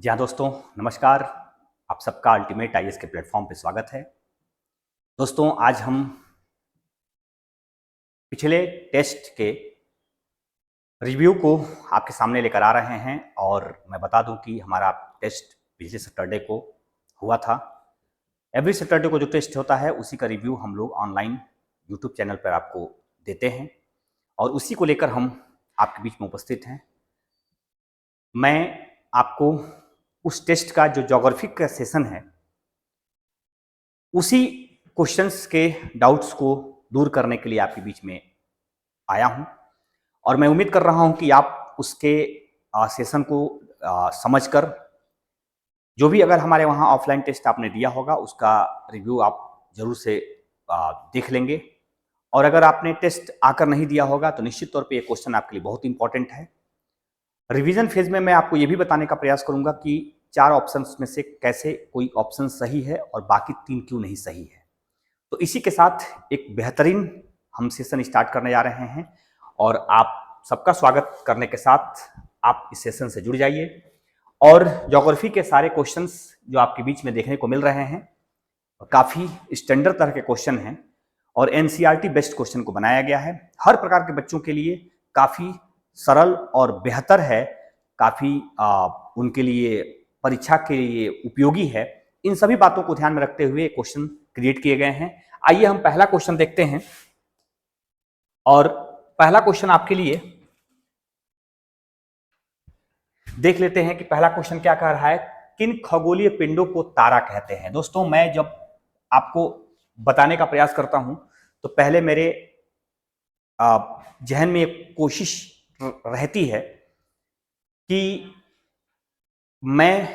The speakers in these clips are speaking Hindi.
जी हाँ दोस्तों, नमस्कार। आप सबका अल्टीमेट आईएएस के प्लेटफॉर्म पे स्वागत है। दोस्तों, आज हम पिछले टेस्ट के रिव्यू को आपके सामने लेकर आ रहे हैं और मैं बता दूं कि हमारा टेस्ट पिछले सैटरडे को हुआ था। एवरी सैटरडे को जो टेस्ट होता है उसी का रिव्यू हम लोग ऑनलाइन यूट्यूब चैनल पर आपको देते हैं और उसी को लेकर हम आपके बीच में उपस्थित हैं। मैं आपको उस टेस्ट का जो ज्योग्राफी का सेशन है उसी क्वेश्चंस के डाउट्स को दूर करने के लिए आपके बीच में आया हूं और मैं उम्मीद कर रहा हूं कि आप उसके सेशन को समझकर जो भी अगर हमारे वहां ऑफलाइन टेस्ट आपने दिया होगा उसका रिव्यू आप जरूर से देख लेंगे। और अगर आपने टेस्ट आकर नहीं दिया होगा तो निश्चित तौर पे ये क्वेश्चन आपके लिए बहुत इंपॉर्टेंट है। रिवीजन फेज में मैं आपको ये भी बताने का प्रयास करूंगा कि 4 ऑप्शंस में से कैसे कोई ऑप्शन सही है और बाकी 3 क्यों नहीं सही है। तो इसी के साथ एक बेहतरीन हम सेशन स्टार्ट करने जा रहे हैं और आप सबका स्वागत करने के साथ आप इस सेशन से जुड़ जाइए। और ज्योग्राफी के सारे क्वेश्चंस जो आपके बीच में देखने को मिल रहे हैं काफ़ी स्टैंडर्ड तरह के क्वेश्चन हैं और एनसीईआरटी बेस्ड क्वेश्चन को बनाया गया है। हर प्रकार के बच्चों के लिए काफ़ी सरल और बेहतर है, काफ़ी उनके लिए परीक्षा के लिए उपयोगी है। इन सभी बातों को ध्यान में रखते हुए क्वेश्चन क्रिएट किए गए हैं। आइए हम पहला क्वेश्चन देखते हैं और पहला क्वेश्चन आपके लिए देख लेते हैं कि पहला क्वेश्चन क्या कह रहा है, किन खगोलीय पिंडों को तारा कहते हैं। दोस्तों, मैं जब आपको बताने का प्रयास करता हूं तो पहले मेरे जहन में एक कोशिश रहती है कि मैं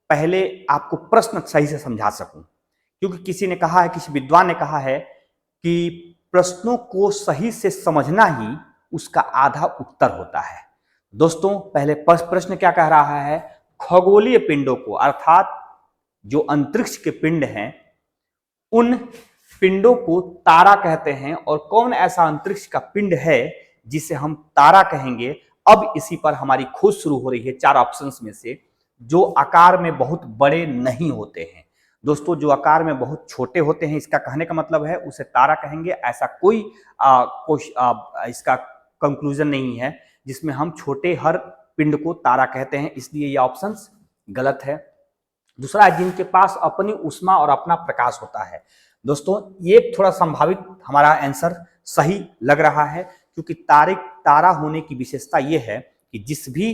पहले आपको प्रश्न सही से समझा सकूं, क्योंकि किसी ने कहा है, किसी विद्वान ने कहा है कि प्रश्नों को सही से समझना ही उसका आधा उत्तर होता है। दोस्तों, पहले प्रश्न क्या कह रहा है, खगोलीय पिंडों को अर्थात जो अंतरिक्ष के पिंड हैं उन पिंडों को तारा कहते हैं। और कौन ऐसा अंतरिक्ष का पिंड है जिसे हम तारा कहेंगे। अब इसी पर हमारी खोज शुरू हो रही है 4 ऑप्शंस में से, जो आकार में बहुत बड़े नहीं होते हैं। दोस्तों, जो आकार में बहुत छोटे होते हैं, इसका कहने का मतलब है उसे तारा कहेंगे। ऐसा कोई इसका कंक्लूजन नहीं है जिसमें हम छोटे हर पिंड को तारा कहते हैं, इसलिए यह ऑप्शन गलत है। दूसरा है, जिनके पास अपनी ऊष्मा और अपना प्रकाश होता है। दोस्तों, ये थोड़ा संभावित हमारा आंसर सही लग रहा है, क्योंकि तारा होने की विशेषता यह है कि जिस भी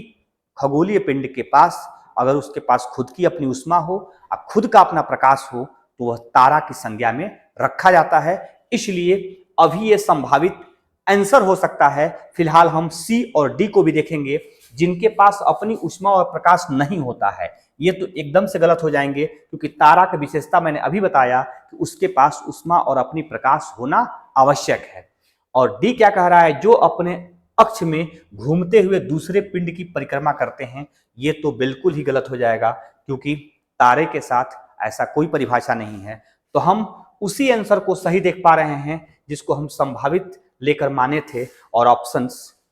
खगोलीय पिंड के पास अगर उसके पास खुद की अपनी ऊष्मा हो और खुद का अपना प्रकाश हो तो वह तारा की संज्ञा में रखा जाता है। इसलिए अभी यह संभावित आंसर हो सकता है। फिलहाल हम सी और डी को भी देखेंगे, जिनके पास अपनी ऊष्मा और प्रकाश नहीं होता है। ये तो एकदम से गलत हो जाएंगे, क्योंकि तारा की विशेषता मैंने अभी बताया कि उसके पास ऊष्मा और अपनी प्रकाश होना आवश्यक है। और डी क्या कह रहा है, जो अपने अक्ष में घूमते हुए दूसरे पिंड की परिक्रमा करते हैं। ये तो बिल्कुल ही गलत हो जाएगा, क्योंकि तारे के साथ ऐसा कोई परिभाषा नहीं है। तो हम उसी आंसर को सही देख पा रहे हैं जिसको हम संभावित लेकर माने थे, और ऑप्शन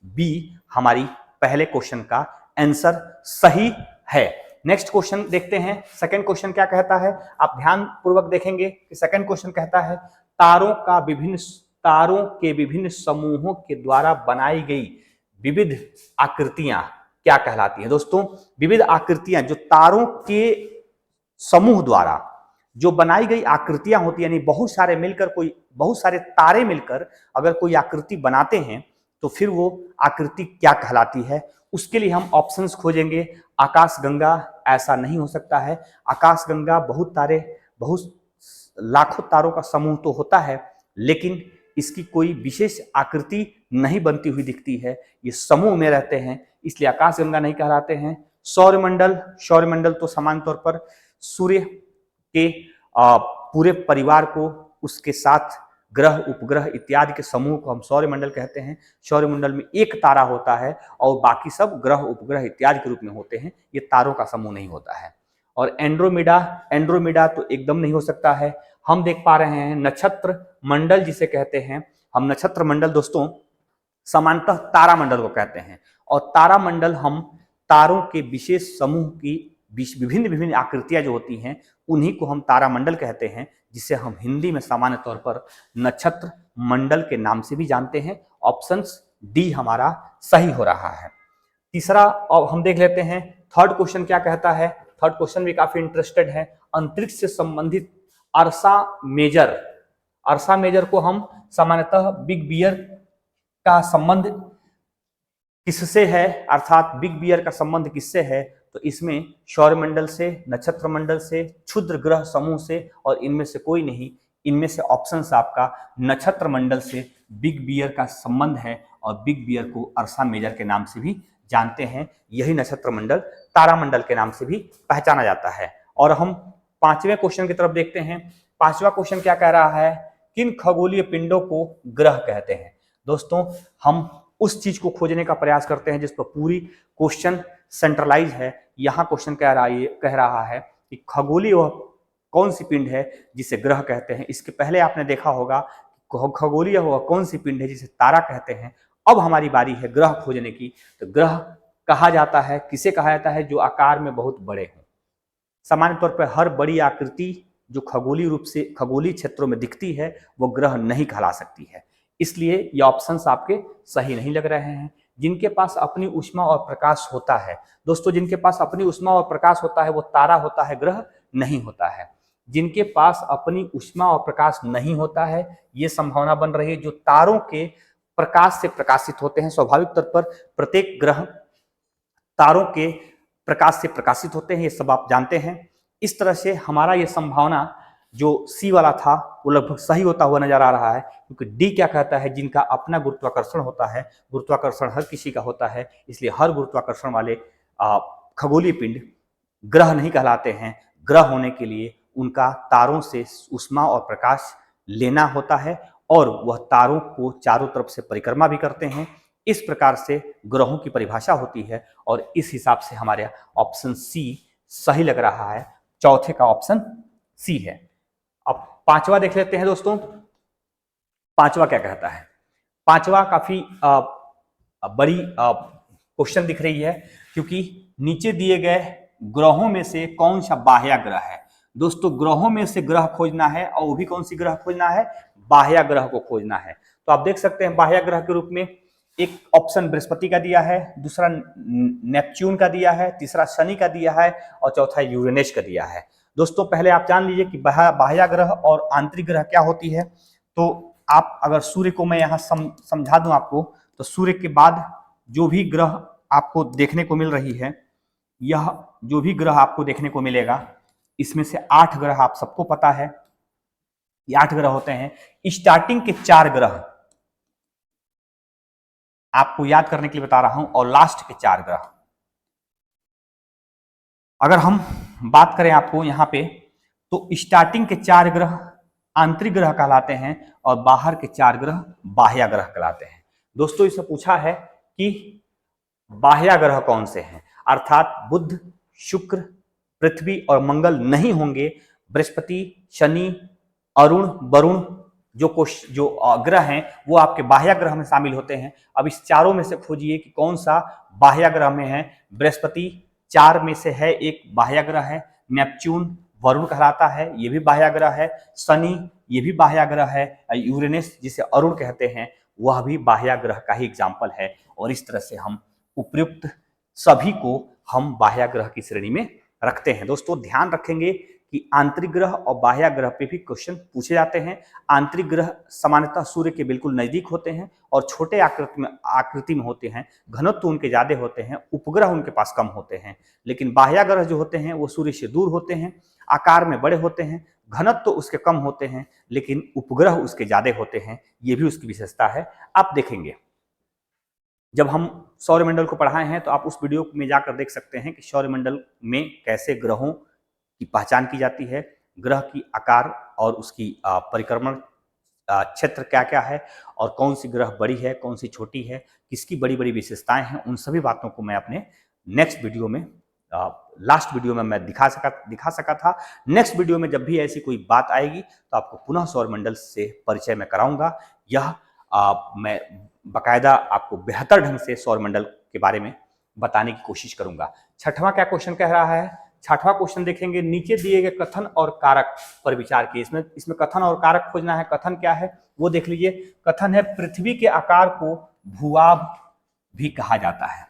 बी हमारी पहले क्वेश्चन का आंसर सही है। नेक्स्ट क्वेश्चन देखते हैं। सेकंड क्वेश्चन क्या कहता है, आप ध्यान पूर्वक देखेंगे कि सेकंड क्वेश्चन कहता है, तारों के विभिन्न समूहों के द्वारा बनाई गई विविध आकृतियां क्या कहलाती हैं। दोस्तों, विविध आकृतियां जो तारों के समूह द्वारा जो बनाई गई आकृतियां होती है, यानी बहुत सारे तारे मिलकर अगर कोई आकृति बनाते हैं तो फिर वो आकृति क्या कहलाती है। उसके लिए हम ऑप्शंस खोजेंगे। आकाशगंगा ऐसा नहीं हो सकता है। आकाशगंगा बहुत लाखों तारों का समूह तो होता है, लेकिन इसकी कोई विशेष आकृति नहीं बनती हुई दिखती है। ये समूह में रहते हैं, इसलिए आकाशगंगा नहीं कहलाते हैं। सौरमंडल तो सामान्य तौर पर सूर्य के पूरे परिवार को, उसके साथ ग्रह उपग्रह इत्यादि के समूह को हम सौरमंडल कहते हैं। सौरमंडल में एक तारा होता है और बाकी सब ग्रह उपग्रह इत्यादि के रूप में होते हैं। ये तारों का समूह नहीं होता है। और एंड्रोमेडा तो एकदम नहीं हो सकता है। हम देख पा रहे हैं नक्षत्र मंडल जिसे कहते हैं, हम नक्षत्र मंडल दोस्तों सामान्यतः तारा मंडल को कहते हैं। और तारा मंडल हम तारों के विशेष समूह की विभिन्न विभिन्न आकृतियां जो होती हैं उन्हीं को हम तारामंडल कहते हैं, जिसे हम हिंदी में सामान्य तौर पर नक्षत्र मंडल के नाम से भी जानते हैं। ऑप्शन डी हमारा सही हो रहा है। तीसरा अब हम देख लेते हैं थर्ड क्वेश्चन क्या कहता है। थर्ड क्वेश्चन भी काफी इंटरेस्टेड है। अंतरिक्ष से संबंधित अर्सा मेजर को हम सामान्यतः बिग बियर का संबंध किससे है, अर्थात बिग बियर का संबंध किससे है, तो इसमें सौरमंडल से, नक्षत्र मंडल से, क्षुद्र ग्रह समूह से और इनमें से कोई नहीं। इनमें से ऑप्शन आपका नक्षत्र मंडल से बिग बियर का संबंध है और बिग बियर को अर्सा मेजर के नाम से भी जानते हैं। यही नक्षत्र मंडल तारामंडल के नाम से भी पहचाना जाता है। और हम पांचवें क्वेश्चन की तरफ देखते हैं। पांचवा क्वेश्चन क्या कह रहा है, किन खगोलीय पिंडों को ग्रह कहते हैं। दोस्तों हम उस चीज को खोजने का प्रयास करते हैं जिस पर पूरी क्वेश्चन सेंट्रलाइज है। यहाँ क्वेश्चन कह रहा है कि खगोलीय वह कौन सी पिंड है जिसे ग्रह कहते हैं। इसके पहले आपने देखा होगा खगोलीय वह कौन सी पिंड है जिसे तारा कहते हैं। अब हमारी बारी है ग्रह खोजने की। तो ग्रह कहा जाता है, किसे कहा जाता है, जो आकार में बहुत बड़े हों। सामान्य तौर पर हर बड़ी आकृति जो खगोलीय रूप से खगोलीय क्षेत्रों में दिखती है वो ग्रह नहीं कहला सकती है। इसलिए ये ऑप्शंस आपके सही नहीं लग रहे हैं। जिनके पास अपनी ऊष्मा और प्रकाश होता है, दोस्तों जिनके पास अपनी ऊष्मा और प्रकाश होता है वो तारा होता है, ग्रह नहीं होता है। जिनके पास अपनी ऊष्मा और प्रकाश नहीं होता है, ये संभावना बन रही है जो तारों के प्रकाश से प्रकाशित होते हैं। स्वाभाविक तौर पर प्रत्येक ग्रह तारों के प्रकाश से प्रकाशित होते हैं, ये सब आप जानते हैं। इस तरह से हमारा ये संभावना जो सी वाला था वो लगभग सही होता हुआ नजर आ रहा है, क्योंकि डी क्या कहता है, जिनका अपना गुरुत्वाकर्षण होता है। गुरुत्वाकर्षण हर किसी का होता है, इसलिए हर गुरुत्वाकर्षण वाले खगोलीय पिंड ग्रह नहीं कहलाते हैं। ग्रह होने के लिए उनका तारों से ऊष्मा और प्रकाश लेना होता है और वह तारों को चारों तरफ से परिक्रमा भी करते हैं। इस प्रकार से ग्रहों की परिभाषा होती है और इस हिसाब से हमारे ऑप्शन सी सही लग रहा है। चौथे का ऑप्शन सी है। अब पांचवा देख लेते हैं दोस्तों। पांचवा क्या कहता है। पांचवा काफी बड़ी क्वेश्चन दिख रही है, क्योंकि नीचे दिए गए ग्रहों में से कौन सा बाह्य ग्रह है। दोस्तों ग्रहों में से ग्रह खोजना है और वो भी कौन सी ग्रह खोजना है, बाह्य ग्रह को खोजना है। तो आप देख सकते हैं बाह्य ग्रह के रूप में एक ऑप्शन बृहस्पति का दिया है, दूसरा नेपच्यून का दिया है, तीसरा शनि का दिया है और चौथा यूरेनस का दिया है। दोस्तों पहले आप जान लीजिए कि बाह्य ग्रह और आंतरिक ग्रह क्या होती है। तो आप अगर सूर्य को मैं यहाँ समझा दूं आपको, तो सूर्य के बाद जो भी ग्रह आपको देखने को मिल रही है, यह जो भी ग्रह आपको देखने को मिलेगा, इसमें से 8 ग्रह आप सबको पता है, ये 8 ग्रह होते हैं। स्टार्टिंग के 4 ग्रह आपको याद करने के लिए बता रहा हूं और लास्ट के 4 ग्रह। अगर हम बात करें आपको यहाँ पे, तो स्टार्टिंग के 4 ग्रह आंतरिक ग्रह कहलाते हैं और बाहर के 4 ग्रह बाह्य ग्रह कहलाते हैं। दोस्तों इससे पूछा है कि बाह्य ग्रह कौन से हैं, अर्थात बुध, शुक्र, पृथ्वी और मंगल नहीं होंगे। बृहस्पति, शनि, अरुण, वरुण जो ग्रह हैं वो आपके बाह्य ग्रह में शामिल होते हैं। अब इस चारों में से खोजिए कि कौन सा बाह्य ग्रह में है। बृहस्पति 4 में से है, एक बाह्य ग्रह है। नेपच्यून वरुण कहलाता है, ये भी बाह्य ग्रह है। शनि ये भी बाह्य ग्रह है। यूरेनस जिसे अरुण कहते हैं वह भी बाह्य ग्रह का ही एग्जाम्पल है। और इस तरह से हम उपयुक्त सभी को हम बाह्य ग्रह की श्रेणी में रखते हैं। दोस्तों ध्यान रखेंगे कि आंतरिक ग्रह और बाह्य ग्रह पे भी क्वेश्चन पूछे जाते हैं। आंतरिक ग्रह सामान्यतः सूर्य के बिल्कुल नजदीक होते हैं और छोटे आकृति में होते हैं, घनत्व उनके ज्यादा होते हैं, उपग्रह उनके पास कम होते हैं। लेकिन बाह्य ग्रह जो होते हैं वो सूर्य से दूर होते हैं, आकार में बड़े होते हैं, घनत्व उसके कम होते हैं, लेकिन उपग्रह उसके ज्यादा होते हैं। ये भी उसकी विशेषता है। आप देखेंगे जब हम सौरमंडल को पढ़ाए हैं तो आप उस वीडियो में जाकर देख सकते हैं कि सौरमंडल में कैसे ग्रहों की पहचान की जाती है, ग्रह की आकार और उसकी परिक्रमण क्षेत्र क्या क्या है और कौन सी ग्रह बड़ी है, कौन सी छोटी है, किसकी बड़ी बड़ी विशेषताएं हैं। उन सभी बातों को मैं अपने नेक्स्ट वीडियो में लास्ट वीडियो में मैं दिखा सका था। नेक्स्ट वीडियो में जब भी ऐसी कोई बात आएगी तो आपको पुनः सौरमंडल से परिचय मैं कराऊंगा। यह मैं बाकायदा आपको बेहतर ढंग से सौरमंडल के बारे में बताने की कोशिश करूंगा। छठवां क्या क्वेश्चन कह रहा है। छठवां क्वेश्चन देखेंगे, नीचे दिए गए कथन और कारक पर विचार किए। इसमें कथन और कारक खोजना है। कथन क्या है वो देख लीजिए। कथन है पृथ्वी के आकार को भूआब भी कहा जाता है।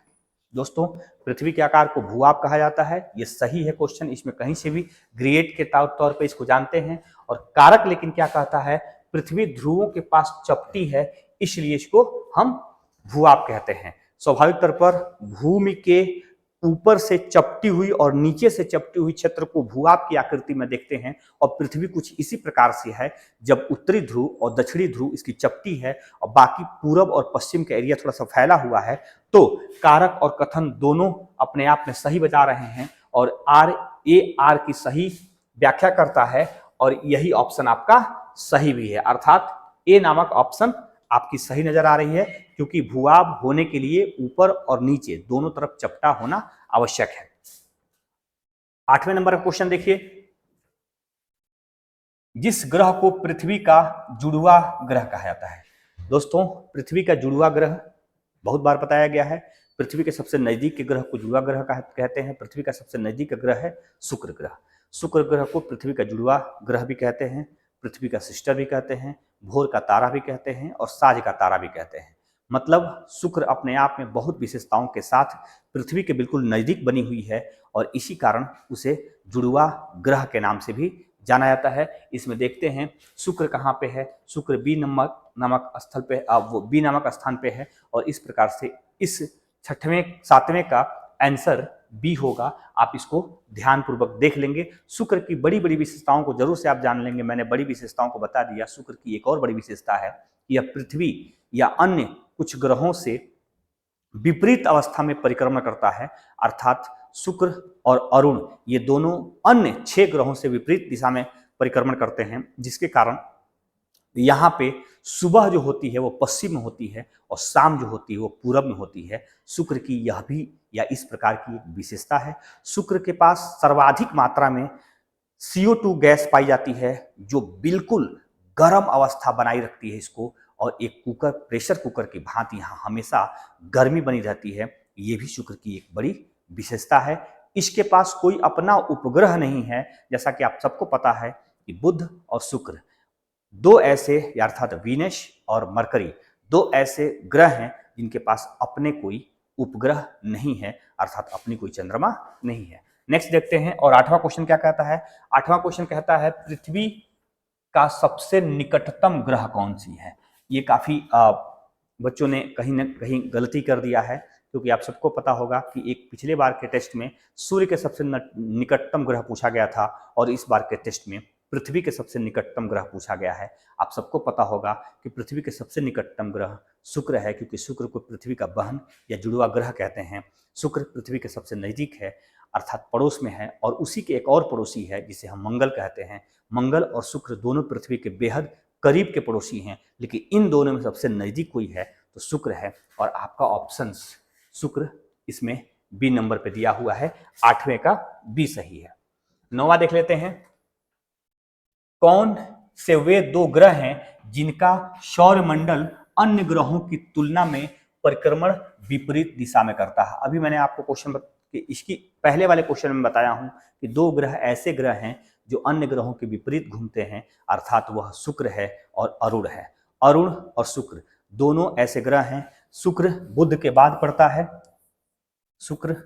दोस्तों, पृथ्वी के आकार को भूआब कहा जाता है, ये सही है क्वेश्चन, इसमें कहीं से भी ग्रेड के तौर पे इसको जानते हैं। और कारक लेकिन क्या कहता है, पृथ्वी ध्रुवों के पास चपटी है, इसलिए इसको हम भूआब कहते हैं। स्वाभाविक तौर पर भूमि के ऊपर से चपटी हुई और नीचे से चपटी हुई क्षेत्र को भूआब की आकृति में देखते हैं। और पृथ्वी कुछ इसी प्रकार से है, जब उत्तरी ध्रुव और दक्षिणी ध्रुव इसकी चपटी है और बाकी पूरब और पश्चिम का एरिया थोड़ा सा फैला हुआ है, तो कारक और कथन दोनों अपने आप में सही बता रहे हैं और आर की सही व्याख्या करता है और यही ऑप्शन आपका सही भी है। अर्थात ए नामक ऑप्शन आपकी सही नजर आ रही है, क्योंकि भूआब होने के लिए ऊपर और नीचे दोनों तरफ चपटा होना आवश्यक है। 8वें नंबर का क्वेश्चन देखिए, जिस ग्रह को पृथ्वी का जुड़वा ग्रह कहा जाता है। दोस्तों, पृथ्वी का जुड़वा ग्रह बहुत बार बताया गया है। पृथ्वी के सबसे नजदीक के ग्रह को जुड़वा ग्रह कहते हैं। पृथ्वी का सबसे नजदीक का ग्रह है शुक्र ग्रह। शुक्र ग्रह को पृथ्वी का जुड़वा ग्रह भी कहते हैं, पृथ्वी का सिस्टर भी कहते हैं, भोर का तारा भी कहते हैं और साझ का तारा भी कहते हैं। मतलब शुक्र अपने आप में बहुत विशेषताओं के साथ पृथ्वी के बिल्कुल नजदीक बनी हुई है और इसी कारण उसे जुड़वा ग्रह के नाम से भी जाना जाता है। इसमें देखते हैं शुक्र कहाँ पे है। शुक्र बी नामक स्थल पे, वो बी नामक स्थान पे है और इस प्रकार से इस 7वें का आंसर बी होगा। आप इसको ध्यान पूर्वक देख लेंगे। शुक्र की बड़ी बड़ी विशेषताओं को जरूर से आप जान लेंगे। मैंने बड़ी विशेषताओं को बता दिया। शुक्र की एक और बड़ी विशेषता है कि यह पृथ्वी या अन्य कुछ ग्रहों से विपरीत अवस्था में परिक्रमण करता है। अर्थात शुक्र और अरुण ये दोनों अन्य 6 ग्रहों से विपरीत दिशा में परिक्रमण करते हैं, जिसके कारण यहाँ पे सुबह जो होती है वो पश्चिम में होती है और शाम जो होती है वो पूरब में होती है। शुक्र की यह भी या इस प्रकार की एक विशेषता है। शुक्र के पास सर्वाधिक मात्रा में CO2 गैस पाई जाती है, जो बिल्कुल गर्म अवस्था बनाई रखती है इसको, और एक प्रेशर कुकर की भांति यहाँ हमेशा गर्मी बनी रहती है। ये भी शुक्र की एक बड़ी विशेषता है। इसके पास कोई अपना उपग्रह नहीं है। जैसा कि आप सबको पता है कि बुध और शुक्र दो ऐसे, अर्थात वीनस और मरकरी, दो ऐसे ग्रह हैं जिनके पास अपने कोई उपग्रह नहीं है, अर्थात अपनी कोई चंद्रमा नहीं है। नेक्स्ट देखते हैं। और 8वां क्वेश्चन क्या कहता है। 8वां क्वेश्चन कहता है पृथ्वी का सबसे निकटतम ग्रह कौन सी है। ये काफी बच्चों ने कहीं ना कहीं गलती कर दिया है, क्योंकि आप सबको पता होगा कि एक पिछले बार के टेस्ट में सूर्य के सबसे निकटतम ग्रह पूछा गया था और इस बार के टेस्ट में पृथ्वी के सबसे निकटतम ग्रह पूछा गया है। आप सबको पता होगा कि पृथ्वी के सबसे निकटतम ग्रह शुक्र है, क्योंकि शुक्र को पृथ्वी का बहन या जुड़वा ग्रह कहते हैं। शुक्र पृथ्वी के सबसे नजदीक है, अर्थात पड़ोस में है, और उसी के एक और पड़ोसी है जिसे हम मंगल कहते हैं। मंगल और शुक्र दोनों पृथ्वी के बेहद करीब के पड़ोसी हैं, लेकिन इन दोनों में सबसे नजदीक कोई है तो शुक्र है। और आपका ऑप्शन शुक्र इसमें बी नंबर पे दिया हुआ है। 8वें का बी सही है। 9वां देख लेते हैं। कौन से वे 2 ग्रह हैं जिनका सौरमंडल अन्य ग्रहों की तुलना में परिक्रमण विपरीत दिशा में करता है। अभी मैंने आपको क्वेश्चन इसकी पहले वाले क्वेश्चन में बताया हूं कि 2 ग्रह ऐसे ग्रह हैं जो अन्य ग्रहों के विपरीत घूमते हैं, अर्थात वह शुक्र है और अरुण है। अरुण और शुक्र दोनों ऐसे ग्रह हैं। शुक्र बुध के बाद पड़ता है, शुक्र,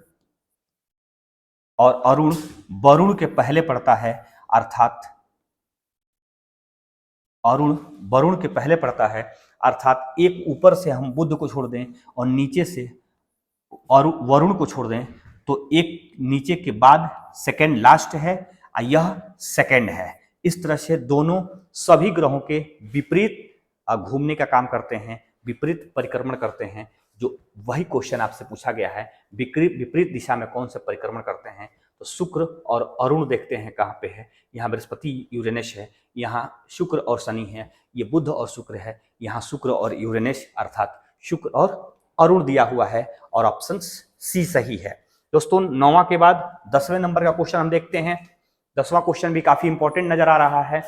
और अरुण वरुण के पहले पड़ता है, अर्थात अरुण वरुण के पहले पड़ता है। अर्थात एक ऊपर से हम बुध को छोड़ दें और नीचे से और वरुण को छोड़ दें तो एक नीचे के बाद सेकंड लास्ट है और यह सेकंड है। इस तरह से दोनों सभी ग्रहों के विपरीत घूमने का काम करते हैं, विपरीत परिक्रमण करते हैं। जो वही क्वेश्चन आपसे पूछा गया है, विपरीत दिशा में कौन से परिक्रमण करते हैं। तो शुक्र और अरुण देखते हैं कहाँ पे है। यहाँ बृहस्पति यूरेनस है, यहाँ शुक्र और शनि है, ये बुध और शुक्र है, यहाँ शुक्र और यूरेनस, अर्थात शुक्र और अरुण दिया हुआ है और ऑप्शन सी सही है। दोस्तों, 9वां के बाद 10वें नंबर का क्वेश्चन हम देखते हैं। 10वां क्वेश्चन भी काफी इंपॉर्टेंट नजर आ रहा है।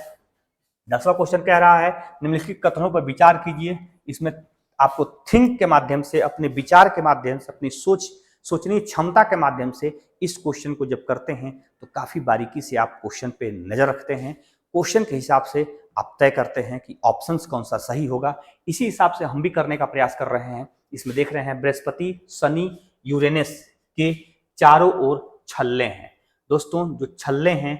10वां क्वेश्चन कह रहा है निम्नलिखित कथनों पर विचार कीजिए। इसमें आपको थिंक के माध्यम से, अपने विचार के माध्यम से, अपनी सोच सोचने की क्षमता के माध्यम से इस क्वेश्चन को जब करते हैं तो काफी बारीकी से आप क्वेश्चन पे नजर रखते हैं, क्वेश्चन के हिसाब से आप तय करते हैं कि ऑप्शंस कौन सा सही होगा। इसी हिसाब से हम भी करने का प्रयास कर रहे हैं। इसमें देख रहे हैं बृहस्पति, शनि, यूरेनस के चारों ओर छल्ले हैं। दोस्तों जो छल्ले हैं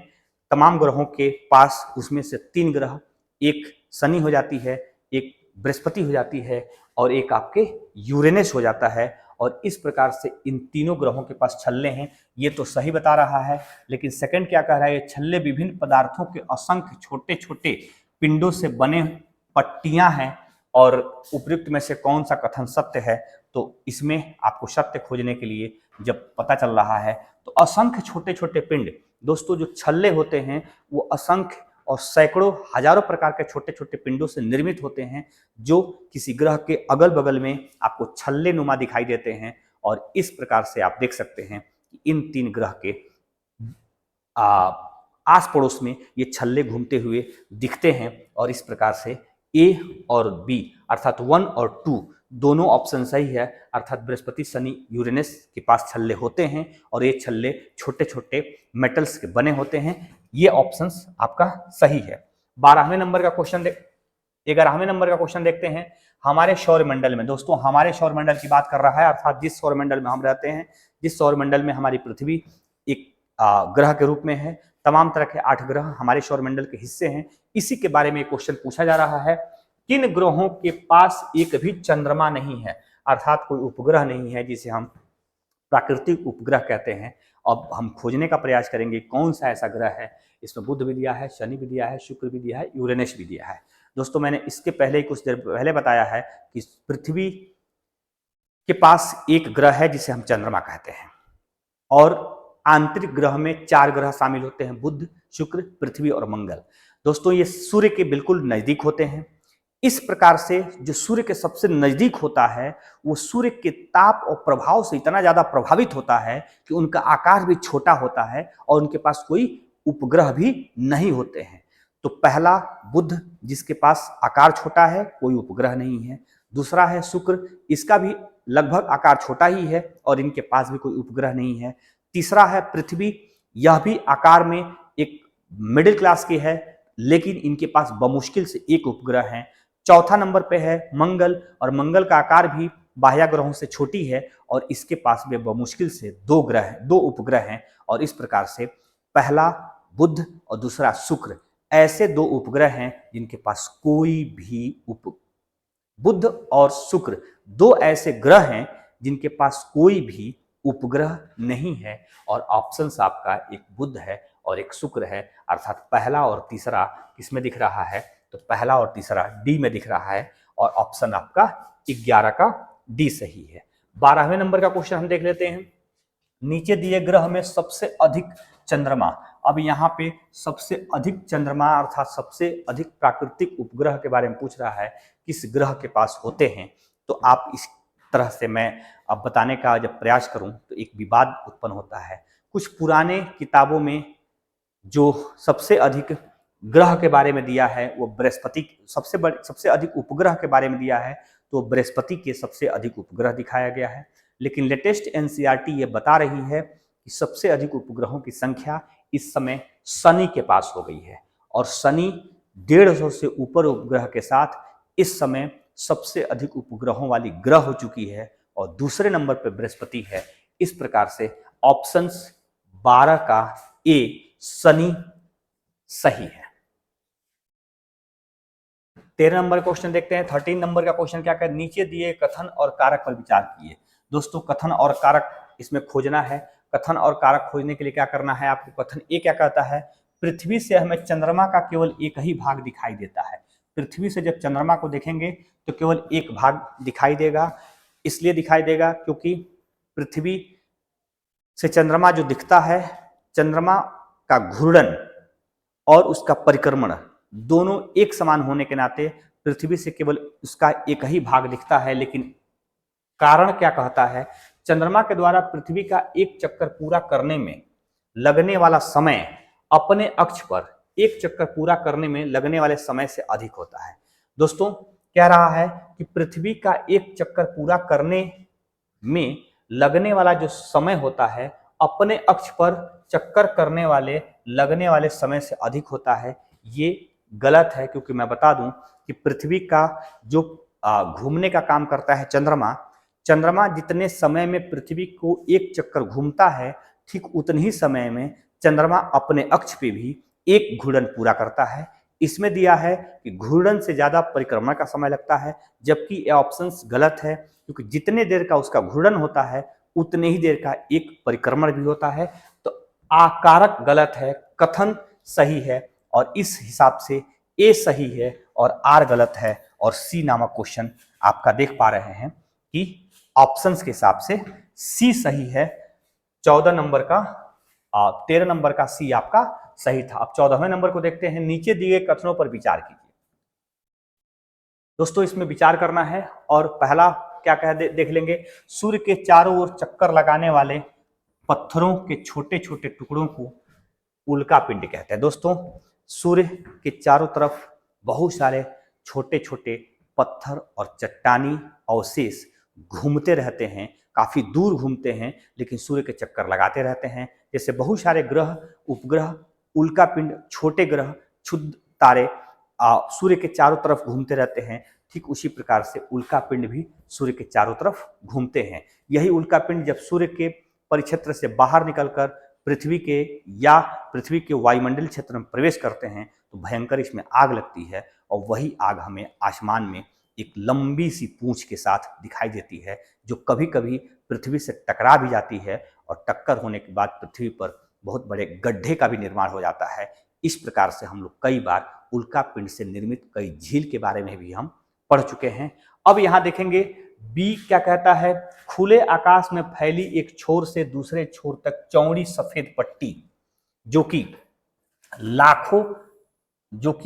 तमाम ग्रहों के पास, उसमें से 3 ग्रह, एक शनि हो जाती है, एक बृहस्पति हो जाती है और एक आपके यूरेनस हो जाता है। और इस प्रकार से इन तीनों ग्रहों के पास छल्ले हैं। ये तो सही बता रहा है, लेकिन सेकंड क्या कह रहा है, ये छल्ले विभिन्न पदार्थों के असंख्य छोटे छोटे पिंडों से बने पट्टियां हैं और उपयुक्त में से कौन सा कथन सत्य है। तो इसमें आपको सत्य खोजने के लिए जब पता चल रहा है तो असंख्य छोटे छोटे पिंड, दोस्तों जो छल्ले होते हैं वो असंख्य और सैकड़ों हजारों प्रकार के छोटे छोटे पिंडों से निर्मित होते हैं, जो किसी ग्रह के अगल बगल में आपको छल्ले नुमा दिखाई देते हैं। और इस प्रकार से आप देख सकते हैं कि इन 3 ग्रह के आस पड़ोस में ये छल्ले घूमते हुए दिखते हैं। और इस प्रकार से ए और बी अर्थात 1 और 2 दोनों ऑप्शन सही है, अर्थात बृहस्पति, शनि, यूरेनस के पास छल्ले होते हैं और ये छल्ले छोटे छोटे मेटल्स के बने होते हैं। ये ऑप्शंस आपका सही है। 11वें नंबर का क्वेश्चन 11वें नंबर का क्वेश्चन देखते हैं। हमारे सौरमंडल में, दोस्तों हमारे सौरमंडल की बात कर रहा है, अर्थात जिस सौरमंडल में हम रहते हैं, जिस सौरमंडल में हमारी पृथ्वी एक ग्रह के रूप में है, तमाम तरह के 8 ग्रह हमारे सौरमंडल के हिस्से हैं। इसी के बारे में क्वेश्चन पूछा जा रहा है, किन ग्रहों के पास एक भी चंद्रमा नहीं है, अर्थात कोई उपग्रह नहीं है जिसे हम प्राकृतिक उपग्रह कहते हैं। अब हम खोजने का प्रयास करेंगे कौन सा ऐसा ग्रह है। इसमें बुध भी दिया है, शनि भी दिया है, शुक्र भी दिया है, यूरेनस भी दिया है। दोस्तों मैंने इसके पहले ही कुछ देर पहले बताया है कि पृथ्वी के पास एक ग्रह है जिसे हम चंद्रमा कहते हैं, और आंतरिक ग्रह में 4 ग्रह शामिल होते हैं, बुध, शुक्र, पृथ्वी और मंगल। दोस्तों ये सूर्य के बिल्कुल नजदीक होते हैं। इस प्रकार से जो सूर्य के सबसे नजदीक होता है वो सूर्य के ताप और प्रभाव से इतना ज्यादा प्रभावित होता है कि उनका आकार भी छोटा होता है और उनके पास कोई उपग्रह भी नहीं होते हैं। तो पहला बुध, जिसके पास आकार छोटा है, कोई उपग्रह नहीं है। दूसरा है शुक्र, इसका भी लगभग आकार छोटा ही है और इनके पास भी कोई उपग्रह नहीं है। तीसरा है पृथ्वी, यह भी आकार में एक मिडिल क्लास की है, लेकिन इनके पास बमुश्किल से एक उपग्रह है। चौथा नंबर पे है मंगल, और मंगल का आकार भी बाह्य ग्रहों से छोटी है और इसके पास भी बमुश्किल से 2 उपग्रह हैं। और इस प्रकार से पहला बुध और दूसरा शुक्र, ऐसे 2 उपग्रह हैं जिनके पास कोई भी बुध और शुक्र 2 ऐसे ग्रह हैं जिनके पास कोई भी उपग्रह नहीं है। और ऑप्शन आपका एक बुध है और एक शुक्र है, अर्थात पहला और तीसरा किसमें दिख रहा है, तो पहला और तीसरा डी में दिख रहा है और ऑप्शन आपका 11 का डी सही है। 12वें नंबर का क्वेश्चन हम देख लेते हैं। नीचे दिए ग्रह में सबसे अधिक चंद्रमा, अब यहाँ पे सबसे अधिक चंद्रमा अर्थात सबसे अधिक प्राकृतिक उपग्रह के बारे में पूछ रहा है, किस ग्रह के पास होते हैं। तो आप इस तरह से मैं अब बताने का जब प्रयास करूं तो एक विवाद उत्पन्न होता है। कुछ पुराने किताबों में जो सबसे अधिक ग्रह के बारे में दिया है वो बृहस्पति, सबसे अधिक उपग्रह के बारे में दिया है तो बृहस्पति के सबसे अधिक उपग्रह दिखाया गया है। लेकिन लेटेस्ट एनसीईआरटी ये बता रही है कि सबसे अधिक उपग्रहों की संख्या इस समय शनि के पास हो गई है और शनि 150 से ऊपर उपग्रह के साथ इस समय सबसे अधिक उपग्रहों वाली ग्रह हो चुकी है और दूसरे नंबर पर बृहस्पति है। इस प्रकार से ऑप्शंस 12 का ए शनि सही है। 13 नंबर क्वेश्चन देखते हैं। 13 नंबर का क्वेश्चन क्या कहता है, नीचे दिए कथन और कारक पर विचार कीजिए। दोस्तों कथन और कारक इसमें खोजना है। कथन और कारक खोजने के लिए क्या करना है आपको, कथन ए क्या कहता है, पृथ्वी से हमें चंद्रमा का केवल एक ही भाग दिखाई देता है। पृथ्वी से जब चंद्रमा को देखेंगे तो केवल एक भाग दिखाई देगा, इसलिए दिखाई देगा क्योंकि पृथ्वी से चंद्रमा जो दिखता है, चंद्रमा का घूर्णन और उसका परिक्रमण दोनों एक समान होने के नाते पृथ्वी से केवल उसका एक ही भाग दिखता है। लेकिन कारण क्या कहता है, चंद्रमा के द्वारा पृथ्वी का एक चक्कर पूरा करने में लगने वाला समय अपने अक्ष पर एक चक्कर पूरा करने में लगने वाले समय से अधिक होता है। दोस्तों कह रहा है कि पृथ्वी का एक चक्कर पूरा करने में लगने वाला जो समय होता है अपने अक्ष पर चक्कर करने वाले लगने वाले समय से अधिक होता है। ये गलत है, क्योंकि मैं बता दूं कि पृथ्वी का जो घूमने का काम करता है चंद्रमा, चंद्रमा जितने समय में पृथ्वी को एक चक्कर घूमता है, ठीक उतने ही समय में चंद्रमा अपने अक्ष पे भी एक घूर्णन पूरा करता है। इसमें दिया है कि घूर्णन से ज्यादा परिक्रमण का समय लगता है, जबकि ये ऑप्शन गलत है, क्योंकि जितने देर का उसका घूर्णन होता है उतने ही देर का एक परिक्रमण भी होता है। तो आकारक गलत है, कथन सही है, और इस हिसाब से ए सही है और आर गलत है, और सी नामक क्वेश्चन आपका देख पा रहे हैं कि ऑप्शंस के हिसाब से सी सही है। 14 नंबर का 13 नंबर का सी आपका सही था। अब 14वें नंबर को देखते हैं। नीचे दिए कथनों पर विचार कीजिए। दोस्तों इसमें विचार करना है, और पहला क्या कह देख लेंगे। सूर्य के चारों ओर चक्कर लगाने वाले पत्थरों के छोटे छोटे टुकड़ों को उल्का पिंड कहते हैं। दोस्तों सूर्य के चारों तरफ बहुत सारे छोटे छोटे पत्थर और चट्टानी अवशेष घूमते रहते हैं, काफी दूर घूमते हैं, लेकिन सूर्य के चक्कर लगाते रहते हैं। जैसे बहुत सारे ग्रह, उपग्रह, उल्का पिंड, छोटे ग्रह, क्षुद्र तारे सूर्य के चारों तरफ घूमते रहते हैं, ठीक उसी प्रकार से उल्का पिंड भी सूर्य के चारों तरफ घूमते हैं। यही उल्का पिंड जब सूर्य के परिक्षेत्र से बाहर निकलकर पृथ्वी के या पृथ्वी के वायुमंडल क्षेत्र में प्रवेश करते हैं तो भयंकर इसमें आग लगती है, और वही आग हमें आसमान में एक लंबी सी पूंछ के साथ दिखाई देती है, जो कभी कभी पृथ्वी से टकरा भी जाती है, और टक्कर होने के बाद पृथ्वी पर बहुत बड़े गड्ढे का भी निर्माण हो जाता है। इस प्रकार से हम लोग कई बार उल्का पिंड से निर्मित कई झील के बारे में भी हम पढ़ चुके हैं। अब यहां देखेंगे बी क्या कहता है। खुले आकाश में फैली एक छोर से दूसरे छोर तक चौड़ी सफेद पट्टी, जो कि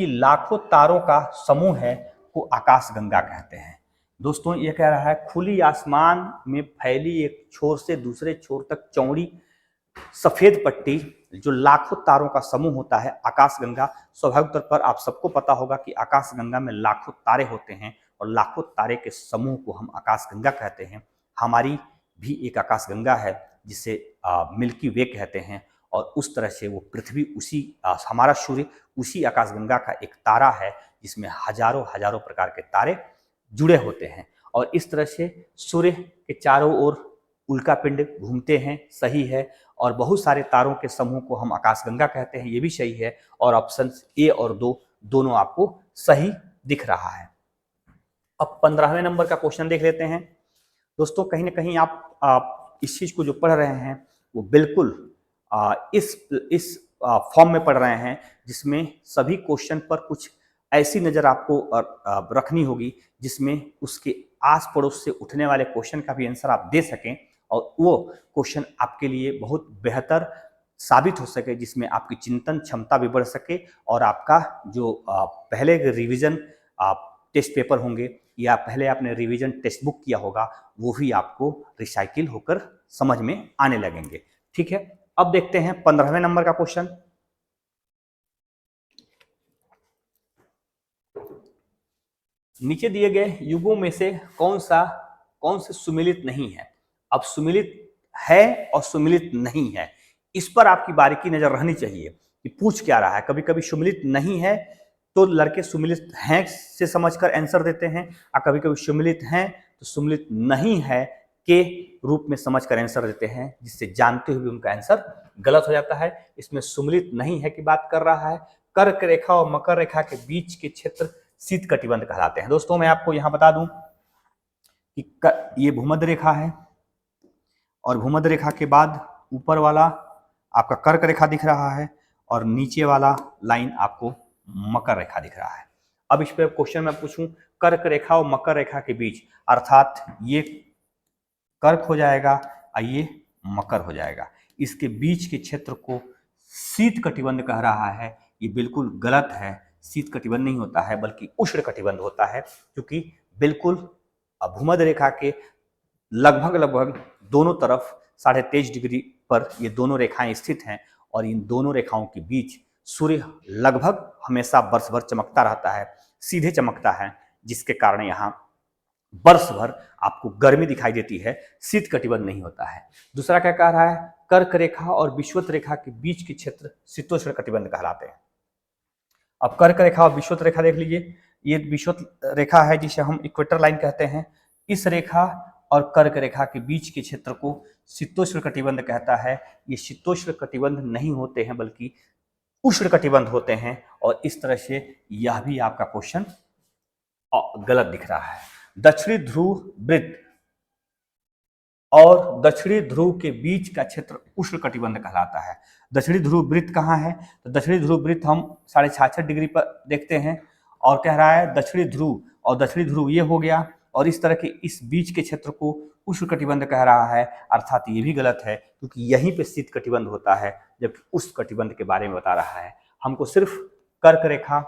लाखों तारों का समूह है, को आकाशगंगा कहते हैं। दोस्तों ये कह रहा है खुली आसमान में फैली एक छोर से दूसरे छोर तक चौड़ी सफेद पट्टी, जो लाखों तारों का समूह होता है, आकाशगंगा। स्वाभाविक तौर पर आप सबको पता होगा कि आकाशगंगा में लाखों तारे होते हैं, और लाखों तारे के समूह को हम आकाशगंगा कहते हैं। हमारी भी एक आकाशगंगा है जिसे मिल्की वे कहते हैं, और उस तरह से वो पृथ्वी हमारा सूर्य उसी आकाशगंगा का एक तारा है, जिसमें हजारों हजारों प्रकार के तारे जुड़े होते हैं। और इस तरह से सूर्य के चारों ओर उल्का पिंड घूमते हैं, सही है। और बहुत सारे तारों के समूह को हम आकाशगंगा कहते हैं, ये भी सही है। और ऑप्शन ए और दो दोनों आपको सही दिख रहा है। अब 15वें नंबर का क्वेश्चन देख लेते हैं। दोस्तों कहीं ना कहीं आप इस चीज को जो पढ़ रहे हैं वो बिल्कुल इस फॉर्म में पढ़ रहे हैं, जिसमें सभी क्वेश्चन पर कुछ ऐसी नजर आपको रखनी होगी जिसमें उसके आस पड़ोस से उठने वाले क्वेश्चन का भी आंसर आप दे सकें, और वो क्वेश्चन आपके लिए बहुत बेहतर साबित हो सके, जिसमें आपकी चिंतन क्षमता भी बढ़ सके, और आपका जो पहले रिवीजन टेस्ट पेपर होंगे या पहले आपने रिवीजन टेक्स्ट बुक किया होगा, वो भी आपको रिसाइकिल होकर समझ में आने लगेंगे। ठीक है, अब देखते हैं 15वें नंबर का क्वेश्चन। नीचे दिए गए युगों में से कौन से सुमिलित नहीं है। अब सुमिलित है और सुमिलित नहीं है, इस पर आपकी बारीकी नजर रहनी चाहिए कि पूछ क्या रहा है। कभी कभी सुमिलित नहीं है तो लड़के सुमिलित हैं से समझकर आंसर देते हैं, और कभी कभी सुमिलित हैं तो सुमिलित नहीं है के रूप में समझकर आंसर देते हैं, जिससे जानते हुए उनका आंसर गलत हो जाता है। इसमें सुमिलित नहीं है की बात कर रहा है। कर्क रेखा और मकर रेखा के बीच के क्षेत्र शीत कटिबंध कहलाते हैं। दोस्तों मैं आपको यहां बता दूं कि ये भूमध्य रेखा है, और भूमध्य रेखा के बाद ऊपर वाला आपका कर्क रेखा दिख रहा है, और नीचे वाला लाइन आपको मकर रेखा दिख रहा है। अब इस पे क्वेश्चन मैं पूछूं, कर्क रेखा और मकर रेखा के बीच, अर्थात ये कर्क हो जाएगा और ये मकर हो जाएगा, इसके बीच के क्षेत्र को शीत कटिबंध कह रहा है। ये बिल्कुल गलत है। शीत कटिबंध नहीं होता है, बल्कि उष्ण कटिबंध होता है, क्योंकि बिल्कुल भूमध्य रेखा के लगभग दोनों तरफ 23.5 डिग्री पर ये दोनों रेखाएं स्थित हैं, और इन दोनों रेखाओं के बीच सूर्य लगभग हमेशा वर्ष भर चमकता रहता है, सीधे चमकता है, जिसके कारण यहाँ वर्ष भर आपको गर्मी दिखाई देती है, शीत कटिबंध नहीं होता है। दूसरा क्या कह रहा है, कर्क रेखा और विषुवत रेखा के बीच के क्षेत्र शीतोष्ण कटिबंध कहलाते हैं। अब कर्क रेखा और विषुवत रेखा देख लीजिए, ये विषुवत रेखा है जिसे हम इक्वेटर लाइन कहते हैं। इस रेखा और कर्क रेखा के बीच के क्षेत्र को शीतोष्ण कटिबंध कहता है। ये शीतोष्ण कटिबंध नहीं होते हैं बल्कि उष्ण कटिबंध होते हैं, और इस तरह से यह भी आपका क्वेश्चन गलत दिख रहा है। दक्षिणी ध्रुव वृत्त और दक्षिणी ध्रुव के बीच का क्षेत्र उष्ण कटिबंध कहलाता है। दक्षिणी ध्रुव वृत्त कहाँ है, तो दक्षिणी ध्रुव वृत्त हम 66.5 डिग्री पर देखते हैं, और कह रहा है दक्षिणी ध्रुव, और दक्षिणी ध्रुव ये हो गया, और इस तरह के इस बीच के क्षेत्र को उष्ण कटिबंध कह रहा है, अर्थात ये भी गलत है क्योंकि यहीं पे शीत कटिबंध होता है, जबकि उष्ण कटिबंध के बारे में बता रहा है। हमको सिर्फ कर्क रेखा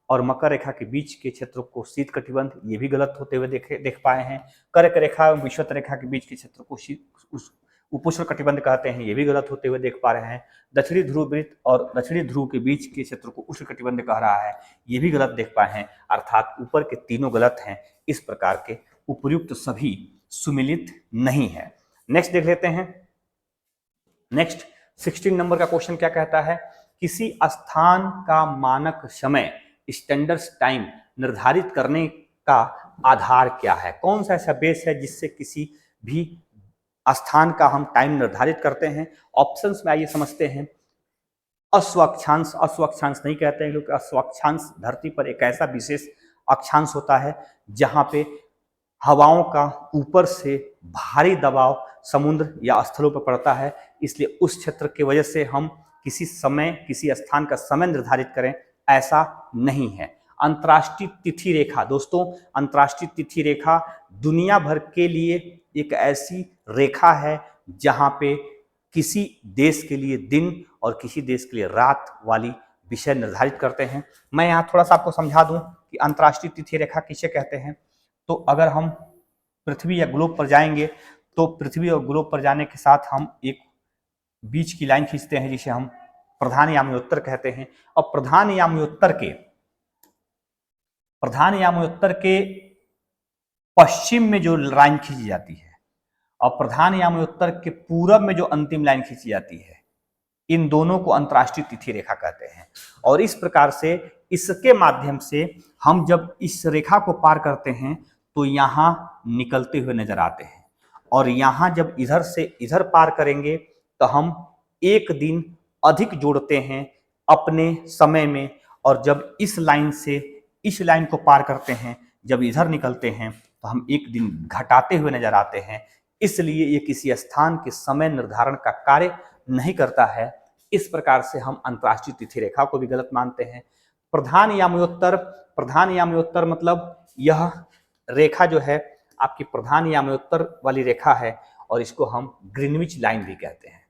और मकर रेखा के बीच के क्षेत्र को शीत कटिबंध, ये भी गलत होते हुए देख पाए हैं। कर्क रेखा और विषुवत रेखा के बीच के क्षेत्र को उपोष्ण कटिबंध कहते हैं, ये भी गलत होते हुए देख पा रहे हैं। दक्षिणी ध्रुव वृत्त और दक्षिणी ध्रुव के बीच के क्षेत्र को उष्ण कटिबंध कह रहा है, ये भी गलत देख पाए हैं, अर्थात ऊपर के तीनों गलत हैं। इस प्रकार के उपर्युक्त सभी सुमिलित नहीं है। नेक्स्ट देख लेते हैं। नेक्स्ट 16 नंबर का क्वेश्चन क्या कहता है, किसी स्थान का मानक समय स्टैंडर्ड टाइम निर्धारित करने का आधार क्या है। कौन सा ऐसा बेस है जिससे किसी भी स्थान का हम टाइम निर्धारित करते हैं। ऑप्शंस में आइए समझते हैं। अस्वक्षांश, अस्वक्षांश नहीं कहते हैं क्योंकि अस्वक्षांश धरती पर एक ऐसा विशेष अक्षांश होता है जहां पे हवाओं का ऊपर से भारी दबाव समुद्र या स्थलों पर पड़ता है, इसलिए उस क्षेत्र की वजह से हम किसी समय किसी स्थान का समय निर्धारित करें, ऐसा नहीं है। अंतर्राष्ट्रीय तिथि रेखा, दोस्तों अंतर्राष्ट्रीय तिथि रेखा दुनिया भर के लिए एक ऐसी रेखा है जहां पे किसी देश के लिए दिन और किसी देश के लिए रात वाली विषय निर्धारित करते हैं। मैं यहाँ थोड़ा सा आपको समझा दूं कि अंतर्राष्ट्रीय तिथि रेखा किसे कहते हैं। तो अगर हम पृथ्वी या ग्लोब पर जाएंगे तो पृथ्वी और ग्लोब पर जाने के साथ हम एक बीच की लाइन खींचते हैं जिसे हम प्रधान याम्योत्तर कहते हैं। और प्रधान याम्योत्तर के पश्चिम में जो लाइन खींची जाती है और प्रधान याम्योत्तर के पूरब में जो अंतिम लाइन खींची जाती है, इन दोनों को अंतर्राष्ट्रीय तिथि रेखा कहते हैं। और इस प्रकार से इसके माध्यम से हम जब इस रेखा को पार करते हैं तो यहाँ निकलते हुए नजर आते हैं, और यहाँ जब इधर से इधर पार करेंगे तो हम एक दिन अधिक जोड़ते हैं अपने समय में, और जब इस लाइन से इस लाइन को पार करते हैं, जब इधर निकलते हैं तो हम एक दिन घटाते हुए नजर आते हैं। इसलिए ये किसी स्थान के समय निर्धारण का कार्य नहीं करता है। इस प्रकार से हम अंतर्राष्ट्रीय तिथि रेखा को भी गलत मानते हैं। प्रधान याम्योत्तर मतलब यह रेखा जो है आपकी प्रधान याम्योत्तर वाली रेखा है, और इसको हम ग्रीनविच लाइन भी कहते हैं।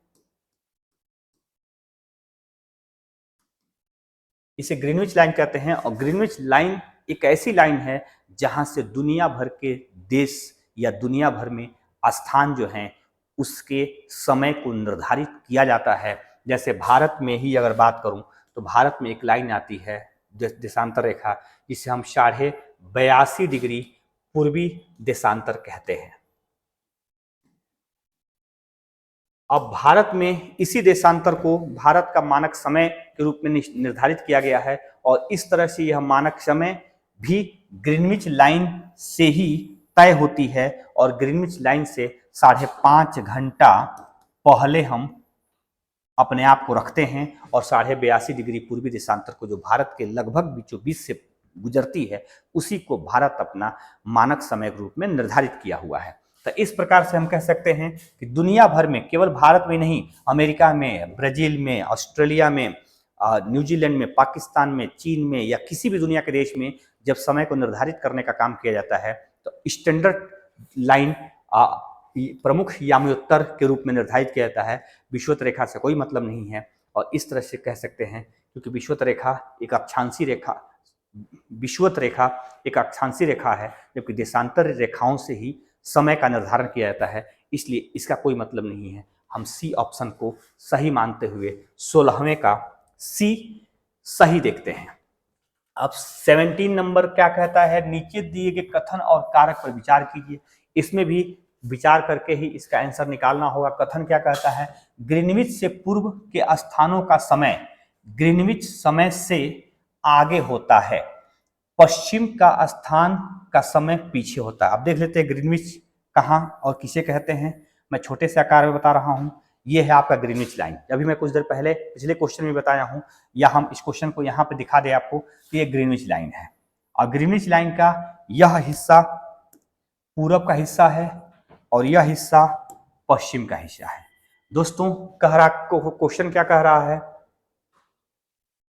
इसे ग्रीनविच लाइन कहते हैं, और ग्रीनविच लाइन एक ऐसी लाइन है जहां से दुनिया भर के देश या दुनिया भर में स्थान जो हैं उसके समय को निर्धारित किया जाता है। जैसे भारत में ही अगर बात करूं तो भारत में एक लाइन आती है देशांतर रेखा, जिसे हम 82.5 डिग्री पूर्वी देशांतर कहते हैं। अब भारत में इसी देशांतर को भारत का मानक समय के रूप में निर्धारित किया गया है, और इस तरह से यह मानक समय भी ग्रीनविच लाइन से ही तय होती है, और ग्रीनविच लाइन से 5.5 घंटा पहले हम अपने आप को रखते हैं, और 82.5 डिग्री पूर्वी देशांतर को जो भारत के लगभग बीचों बीच से गुजरती है उसी को भारत अपना मानक समय के रूप में निर्धारित किया हुआ है। तो इस प्रकार से हम कह सकते हैं कि दुनिया भर में, केवल भारत में नहीं, अमेरिका में, ब्राजील में, ऑस्ट्रेलिया में, न्यूजीलैंड में, पाकिस्तान में, चीन में या किसी भी दुनिया के देश में जब समय को निर्धारित करने का काम किया जाता है तो स्टैंडर्ड लाइन प्रमुख याम्योत्तर के रूप में निर्धारित किया जाता है। विषुवत रेखा से कोई मतलब नहीं है, और इस तरह से कह सकते हैं क्योंकि विषुवत रेखा एक अक्षांशीय रेखा है, जबकि देशांतर रेखाओं से ही समय का निर्धारण किया जाता है, इसलिए इसका कोई मतलब नहीं है। हम सी ऑप्शन को सही मानते हुए 16वें का सी सही देखते हैं। अब 17 नंबर क्या कहता है, नीचे दिए गए कथन और कारक पर विचार कीजिए। इसमें भी विचार करके ही इसका आंसर निकालना होगा। कथन क्या कहता है, ग्रीनविच से पूर्व के स्थानों का समय ग्रीनविच समय से आगे होता है, पश्चिम का स्थान का समय पीछे होता है। अब देख लेते हैं ग्रीनविच कहाँ और किसे कहते हैं। मैं छोटे से आकार में बता रहा हूँ। ये है आपका ग्रीनविच लाइन। अभी मैं कुछ देर पहले पिछले क्वेश्चन में बताया हूँ, या हम इस क्वेश्चन को यहाँ पे दिखा दे आपको कि ये ग्रीनविच लाइन है। और ग्रीनविच लाइन का यह हिस्सा पूरब का हिस्सा है और यह हिस्सा पश्चिम का हिस्सा है। दोस्तों कह रहा क्वेश्चन क्या कह रहा है,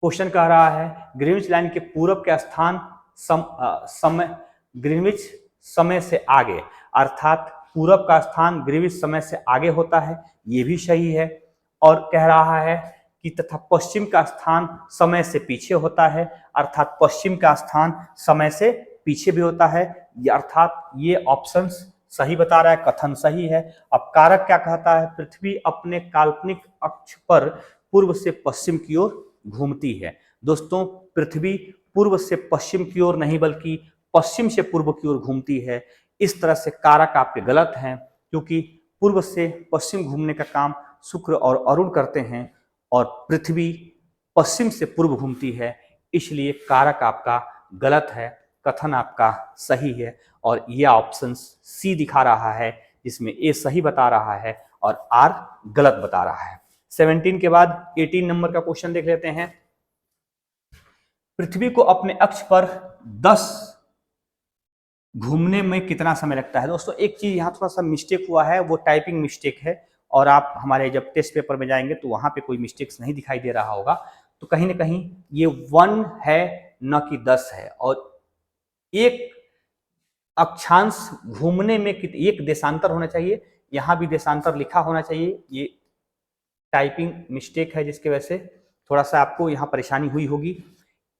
क्वेश्चन कह रहा है ग्रीनविच लाइन के पूरब के स्थान समय ग्रीनविच समय से आगे, अर्थात पूरब का स्थान ग्रीनविच समय से आगे होता है, ये भी सही है। और कह रहा है कि तथा पश्चिम का स्थान समय से पीछे होता है, अर्थात पश्चिम का स्थान समय से पीछे भी होता है, अर्थात ये ऑप्शन सही बता रहा है, कथन सही है। अब कारक क्या कहता है, पृथ्वी अपने काल्पनिक अक्ष पर पूर्व से पश्चिम की ओर घूमती है। दोस्तों पृथ्वी पूर्व से पश्चिम की ओर नहीं बल्कि पश्चिम से पूर्व की ओर घूमती है। इस तरह से कारक आपके गलत हैं, क्योंकि पूर्व से पश्चिम घूमने का काम शुक्र और अरुण करते हैं और पृथ्वी पश्चिम से पूर्व घूमती है, इसलिए कारक आपका गलत है, कथन आपका सही है। और यह ऑप्शन सी दिखा रहा है, जिसमें ए सही बता रहा है और आर गलत बता रहा है। 17 के बाद 18 नंबर का क्वेश्चन देख लेते हैं। पृथ्वी को अपने अक्ष पर 10 घूमने में कितना समय लगता है। दोस्तों एक चीज यहाँ थोड़ा सा मिस्टेक हुआ है, वो टाइपिंग मिस्टेक है, और आप हमारे जब टेस्ट पेपर में जाएंगे तो वहां पे कोई मिस्टेक्स नहीं दिखाई दे रहा होगा। तो कहीं ना कहीं ये 1 है न कि 10 है, और एक अक्षांश घूमने में एक देशांतर होना चाहिए, यहां भी देशांतर लिखा होना चाहिए। ये टाइपिंग मिस्टेक है जिसकी वजह से थोड़ा सा आपको यहाँ परेशानी हुई होगी।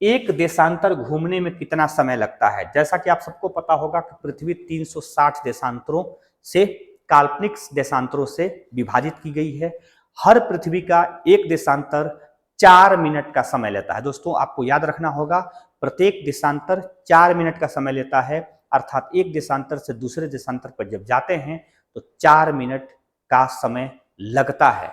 एक देशांतर घूमने में कितना समय लगता है। जैसा कि आप सबको पता होगा कि पृथ्वी 360 देशांतरों से, काल्पनिक देशांतरों से विभाजित की गई है। हर पृथ्वी का एक देशांतर 4 मिनट का समय लेता है। दोस्तों आपको याद रखना होगा, प्रत्येक देशांतर 4 मिनट का समय लेता है, अर्थात एक देशांतर से दूसरे देशांतर पर जब जाते हैं तो 4 मिनट का समय लगता है।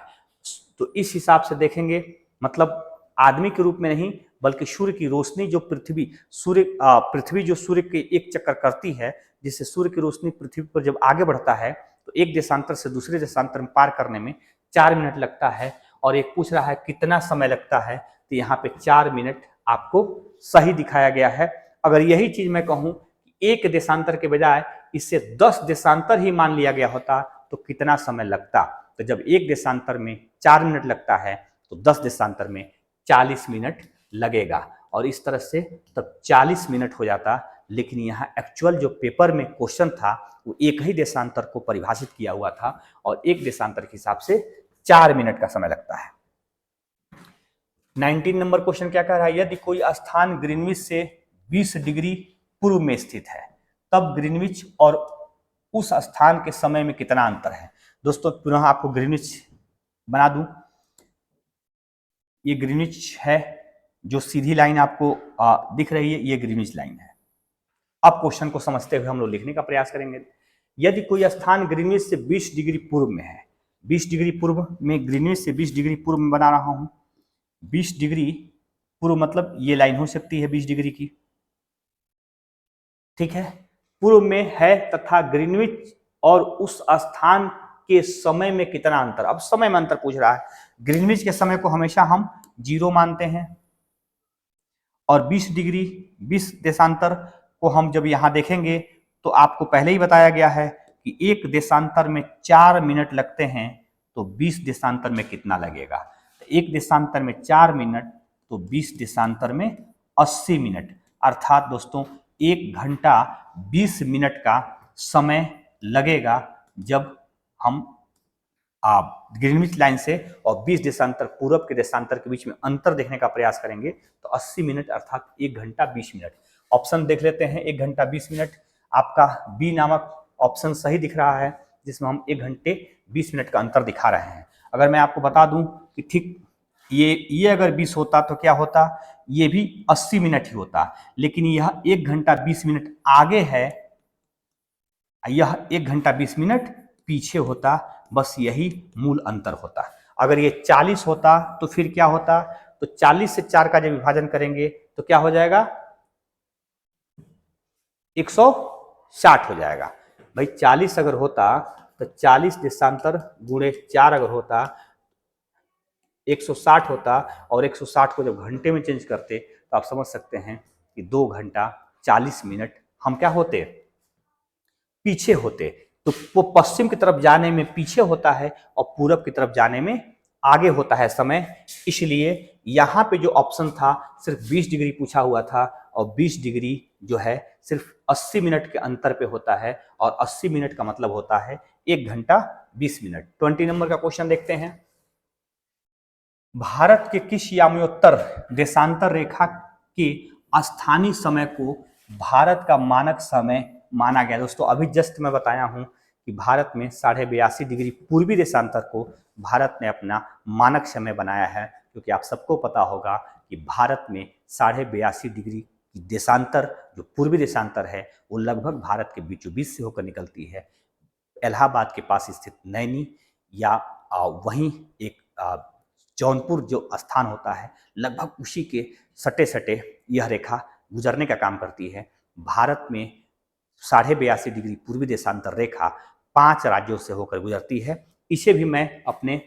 तो इस हिसाब से देखेंगे, मतलब आदमी के रूप में नहीं बल्कि सूर्य की रोशनी जो पृथ्वी जो सूर्य के एक चक्कर करती है, जिससे सूर्य की रोशनी पृथ्वी पर जब आगे बढ़ता है तो एक देशांतर से दूसरे देशांतर में पार करने में 4 मिनट लगता है। और एक पूछ रहा है कितना समय लगता है, तो यहाँ पे 4 मिनट आपको सही दिखाया गया है। अगर यही चीज मैं कहूँ कि एक देशांतर के बजाय इससे 10 देशांतर ही मान लिया गया होता तो कितना समय लगता, तो जब एक देशांतर में 4 मिनट लगता है तो 10 देशांतर में 40 मिनट लगेगा, और इस तरह से तब 40 मिनट हो जाता। लेकिन यहाँ एक्चुअल जो पेपर में क्वेश्चन था वो एक ही देशांतर को परिभाषित किया हुआ था, और एक देशांतर के हिसाब से 4 मिनट का समय लगता है। 19 नंबर क्वेश्चन क्या कह रहा है, यदि कोई स्थान ग्रीनविच से 20 डिग्री पूर्व में स्थित है, तब ग्रीनविच और उस स्थान के समय में कितना अंतर है। दोस्तों पुनः आपको ग्रीनविच बना दूं, ये ग्रीनविच है, जो सीधी लाइन आपको दिख रही है, ये ग्रीनविच लाइन है। अब क्वेश्चन को समझते हुए हम लोग लिखने का प्रयास करेंगे। यदि कोई स्थान ग्रीनविच से 20 डिग्री पूर्व में है, 20 डिग्री पूर्व में, ग्रीनविच से 20 डिग्री पूर्व में बना रहा हूं, 20 डिग्री पूर्व मतलब ये लाइन हो सकती है 20 डिग्री की, ठीक है, पूर्व में है, तथा ग्रीनविच और उस स्थान के समय में कितना अंतर। अब समय में अंतर पूछ रहा है। ग्रीनविच के समय को हमेशा हम 0 मानते हैं, और 20 डिग्री 20 देशांतर को हम जब यहां देखेंगे तो आपको पहले ही बताया गया है कि एक देशांतर में 4 मिनट लगते हैं, तो 20 देशांतर में कितना लगेगा। तो एक देशांतर में 4 मिनट, तो 20 देशांतर में 80 मिनट, अर्थात दोस्तों 1 घंटा 20 मिनट का समय लगेगा जब हम ग्रीनविच लाइन से और 20 देशांतर पूर्व के देशांतर के बीच में अंतर देखने का प्रयास करेंगे तो 80 मिनट अर्थात 1 घंटा 20 मिनट। ऑप्शन देख लेते हैं। 1 घंटा 20 मिनट आपका बी नामक ऑप्शन सही दिख रहा है, जिसमें हम 1 घंटे 20 मिनट का अंतर दिखा रहे हैं। अगर मैं आपको बता दूं कि ठीक ये अगर 20 होता तो क्या होता, ये भी 80 मिनट ही होता, लेकिन यह 1 घंटा 20 मिनट आगे है, यह 1 घंटा 20 मिनट पीछे होता। बस यही मूल अंतर होता। अगर ये 40 होता तो फिर क्या होता, तो 40 से 4 का जब विभाजन करेंगे तो क्या हो जाएगा, 160 हो जाएगा। भाई 40 अगर होता तो 40 देशांतर गुणे 4 अगर होता 160 होता, और 160 को जब घंटे में चेंज करते तो आप समझ सकते हैं कि 2 घंटा 40 मिनट हम क्या होते, पीछे होते। तो वो पश्चिम की तरफ जाने में पीछे होता है और पूरब की तरफ जाने में आगे होता है समय। इसलिए यहाँ पे जो ऑप्शन था सिर्फ 20 डिग्री पूछा हुआ था, और 20 डिग्री जो है सिर्फ 80 मिनट के अंतर पे होता है, और 80 मिनट का मतलब होता है 1 घंटा 20 मिनट। 20 नंबर का क्वेश्चन देखते हैं। भारत के किस याम्योत्तर देशांतर रेखा के स्थानीय समय को भारत का मानक समय माना गया? दोस्तों अभी जस्ट मैं बताया हूं कि भारत में 82.5 डिग्री पूर्वी देशांतर को भारत ने अपना मानक समय बनाया है, क्योंकि आप सबको पता होगा कि भारत में 82.5 डिग्री की देशांतर जो पूर्वी देशांतर है वो लगभग भारत के बीचों बीच से होकर निकलती है। इलाहाबाद के पास स्थित नैनी या वहीं एक जौनपुर जो स्थान होता है लगभग उसी के सटे सटे यह रेखा गुजरने का काम करती है। भारत में 82.5 डिग्री पूर्वी देशांतर रेखा 5 राज्यों से होकर गुजरती है। इसे भी मैं अपने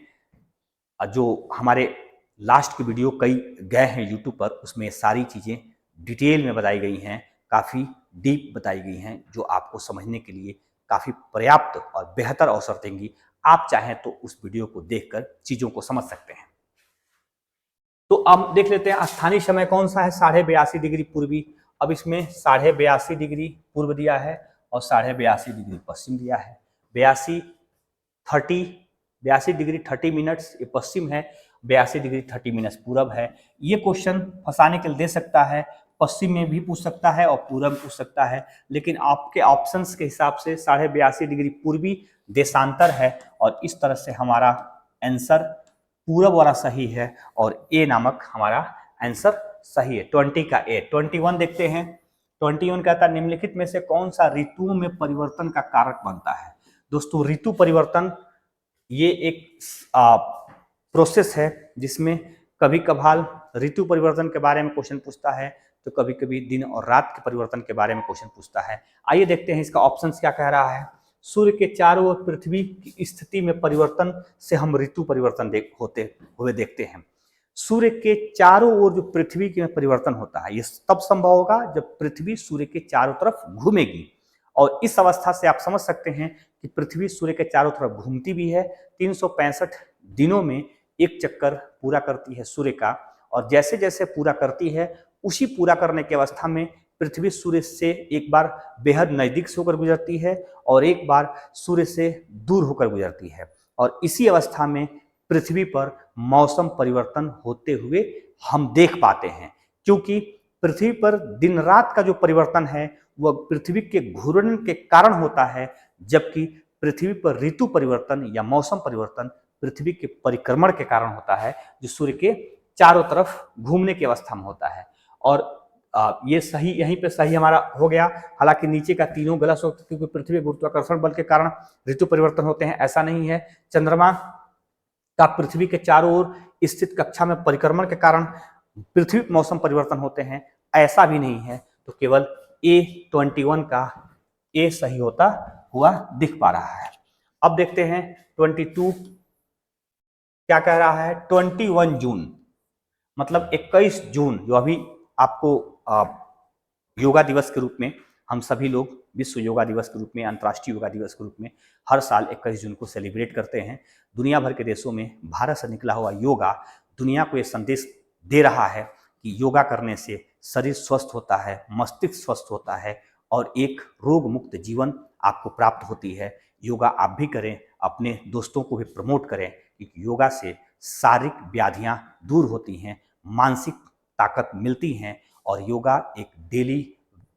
जो हमारे लास्ट की वीडियो कई गए हैं यूट्यूब पर, उसमें सारी चीज़ें डिटेल में बताई गई हैं, काफ़ी डीप बताई गई हैं, जो आपको समझने के लिए काफ़ी पर्याप्त और बेहतर अवसर देंगी। आप चाहें तो उस वीडियो को देखकर चीज़ों को समझ सकते हैं। तो अब देख लेते हैं स्थानीय समय कौन सा है, 82.5 डिग्री पूर्वी। अब इसमें 82.5 डिग्री पूर्व दिया है और 82.5 डिग्री पश्चिम दिया है। 82 डिग्री 30 मिनट्स ये पश्चिम है, 82 डिग्री 30 मिनट्स पूरब है। ये क्वेश्चन फंसाने के लिए दे सकता है, पश्चिम में भी पूछ सकता है और पूरब पूछ सकता है, लेकिन आपके ऑप्शंस के हिसाब से 82.5 डिग्री पूर्वी देशांतर है, और इस तरह से हमारा आंसर पूरब वाला सही है और ए नामक हमारा आंसर सही है। 20 का ए। 21 देखते हैं। 21 कहता है निम्नलिखित में से कौन सा ऋतुओं में परिवर्तन का कारक बनता है? दोस्तों ऋतु परिवर्तन ये एक प्रोसेस है जिसमें कभी कभार ऋतु परिवर्तन के बारे में क्वेश्चन पूछता है, तो कभी कभी दिन और रात के परिवर्तन के बारे में क्वेश्चन पूछता है। आइए देखते हैं इसका ऑप्शन क्या कह रहा है। सूर्य के चारों ओर पृथ्वी की स्थिति में परिवर्तन से हम ऋतु परिवर्तन होते हुए देखते हैं। सूर्य के चारों ओर जो पृथ्वी के परिवर्तन होता है, ये तब संभव होगा जब पृथ्वी सूर्य के चारों तरफ घूमेगी, और इस अवस्था से आप समझ सकते हैं कि पृथ्वी सूर्य के चारों तरफ घूमती भी है। 365 दिनों में एक चक्कर पूरा करती है सूर्य का, और जैसे जैसे पूरा करती है उसी पूरा करने की अवस्था में पृथ्वी सूर्य से एक बार बेहद नजदीक से होकर गुजरती है और एक बार सूर्य से दूर होकर गुजरती है, और इसी अवस्था में पृथ्वी पर मौसम परिवर्तन होते हुए हम देख पाते हैं। क्योंकि पृथ्वी पर दिन रात का जो परिवर्तन है वह पृथ्वी के घूर्णन के कारण होता है, जबकि पृथ्वी पर ऋतु परिवर्तन या मौसम परिवर्तन पृथ्वी के परिक्रमण के कारण होता है, जो सूर्य के चारों तरफ घूमने की अवस्था में होता है। और ये सही, यहीं पे सही हमारा हो गया। हालांकि नीचे का तीनों गलत हो, क्योंकि पृथ्वी गुरुत्वाकर्षण बल के कारण ऋतु परिवर्तन होते हैं, ऐसा नहीं है। चंद्रमा का पृथ्वी के चारों ओर स्थित कक्षा में परिक्रमण के कारण पृथ्वी मौसम परिवर्तन होते हैं, ऐसा भी नहीं है। तो केवल A21 का ए सही होता हुआ दिख पा रहा है। अब देखते हैं 22 क्या कह रहा है। 21 जून मतलब 21 जून, जो अभी आपको योगा दिवस के रूप में हम सभी लोग विश्व योगा दिवस के रूप में, अंतर्राष्ट्रीय योगा दिवस के रूप में हर साल 21 जून को सेलिब्रेट करते हैं। दुनिया भर के देशों में भारत से निकला हुआ योगा दुनिया को ये संदेश दे रहा है कि योगा करने से शरीर स्वस्थ होता है, मस्तिष्क स्वस्थ होता है और एक रोग मुक्त जीवन आपको प्राप्त होती है। योगा आप भी करें, अपने दोस्तों को भी प्रमोट करें, क्योंकि योगा से शारीरिक व्याधियां दूर होती हैं, मानसिक ताकत मिलती हैं, और योगा एक डेली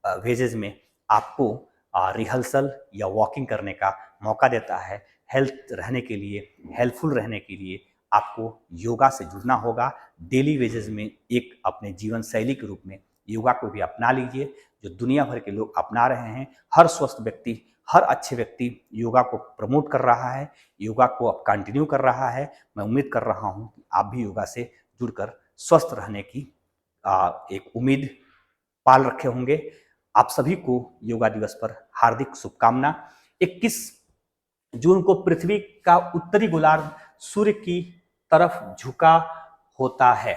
वेजेज में आपको रिहर्सल या वॉकिंग करने का मौका देता है। हेल्थ रहने के लिए, हेल्पफुल रहने के लिए आपको योगा से जुड़ना होगा। डेली बेसिस में एक अपने जीवन शैली के रूप में योगा को भी अपना लीजिए, जो दुनिया भर के लोग अपना रहे हैं। हर स्वस्थ व्यक्ति, हर अच्छे व्यक्ति योगा को प्रमोट कर रहा है, योगा को अब कंटिन्यू कर रहा है। मैं उम्मीद कर रहा हूं कि आप भी योगा से जुड़कर स्वस्थ रहने की एक उम्मीद पाल रखे होंगे। आप सभी को योगा दिवस पर हार्दिक शुभकामना। 21 जून को पृथ्वी का उत्तरी गोलार्ध सूर्य की तरफ झुका होता है।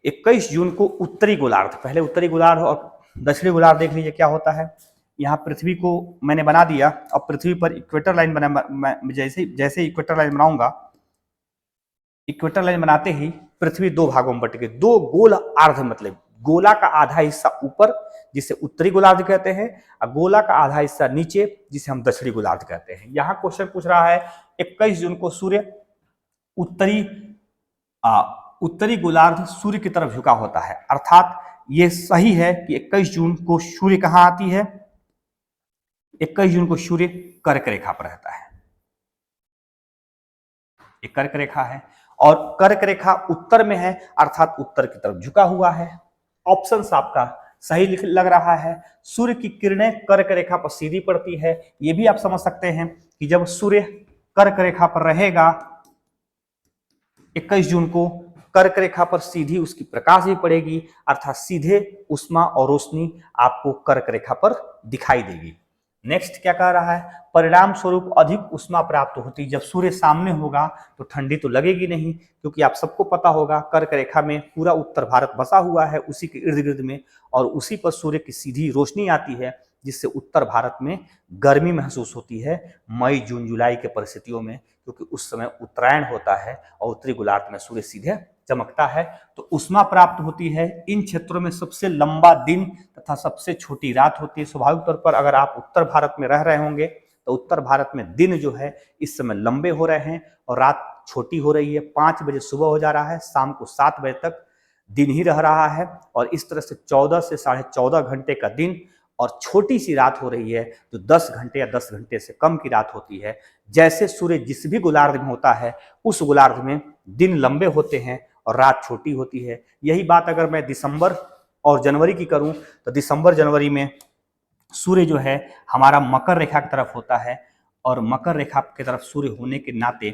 21 जून को उत्तरी गोलार्ध, पहले उत्तरी गोलार्ध और दक्षिणी गोलार्ध देख लीजिए क्या होता है। यहाँ पृथ्वी को मैंने बना दिया। अब पृथ्वी पर इक्वेटर लाइन बना, जैसे इक्वेटर लाइन बनाऊंगा, इक्वेटर लाइन बनाते ही पृथ्वी दो भागों में बट गई। दो गोल अर्ध, मतलब गोला का आधा हिस्सा ऊपर जिसे उत्तरी गोलार्ध कहते हैं, और गोला का आधा हिस्सा नीचे जिसे हम दक्षिणी गोलार्ध कहते हैं। यहाँ क्वेश्चन पूछ रहा है 21 जून को सूर्य उत्तरी गोलार्ध सूर्य की तरफ झुका होता है, अर्थात ये सही है कि 21 जून को सूर्य कहां आती है? 21 जून को सूर्य कर्क रेखा पर रहता है। एक कर्क रेखा है और कर्क रेखा उत्तर में है, अर्थात उत्तर की तरफ झुका हुआ है। ऑप्शन आपका सही लग रहा है। सूर्य की किरणें कर्क रेखा पर सीधी पड़ती है। ये भी आप समझ सकते हैं कि जब सूर्य कर्क रेखा पर रहेगा 21 जून को, कर्क रेखा पर सीधी उसकी प्रकाश भी पड़ेगी, अर्थात सीधे उष्मा और रोशनी आपको कर्क रेखा पर दिखाई देगी। नेक्स्ट क्या कह रहा है? परिणाम स्वरूप अधिक उष्मा प्राप्त होती। जब सूर्य सामने होगा तो ठंडी तो लगेगी नहीं, क्योंकि आप सबको पता होगा कर्क रेखा में पूरा उत्तर भारत बसा हुआ है, उसी के इर्द गिर्द में, और उसी पर सूर्य की सीधी रोशनी आती है, जिससे उत्तर भारत में गर्मी महसूस होती है मई जून जुलाई के परिस्थितियों में, क्योंकि उस समय उत्तरायण होता है और उत्तरी गोलार्ध में सूर्य सीधे चमकता है, तो उष्मा प्राप्त होती है। इन क्षेत्रों में सबसे लंबा दिन तथा सबसे छोटी रात होती है। स्वाभाविक तौर पर अगर आप उत्तर भारत में रह रहे होंगे तो उत्तर भारत में दिन जो है इस समय लंबे हो रहे हैं और रात छोटी हो रही है। 5 बजे सुबह हो जा रहा है, शाम को 7 बजे तक दिन ही रह रहा है, और इस तरह से 14 से 14.5 घंटे का दिन और छोटी सी रात हो रही है, जो 10 घंटे या 10 घंटे से कम की रात होती है। जैसे सूर्य जिस भी गोलार्ध में होता है उस गोलार्ध में दिन लंबे होते हैं और रात छोटी होती है। यही बात अगर मैं दिसंबर और जनवरी की करूं तो दिसंबर जनवरी में सूर्य जो है हमारा मकर रेखा की तरफ होता है, और मकर रेखा की तरफ सूर्य होने के नाते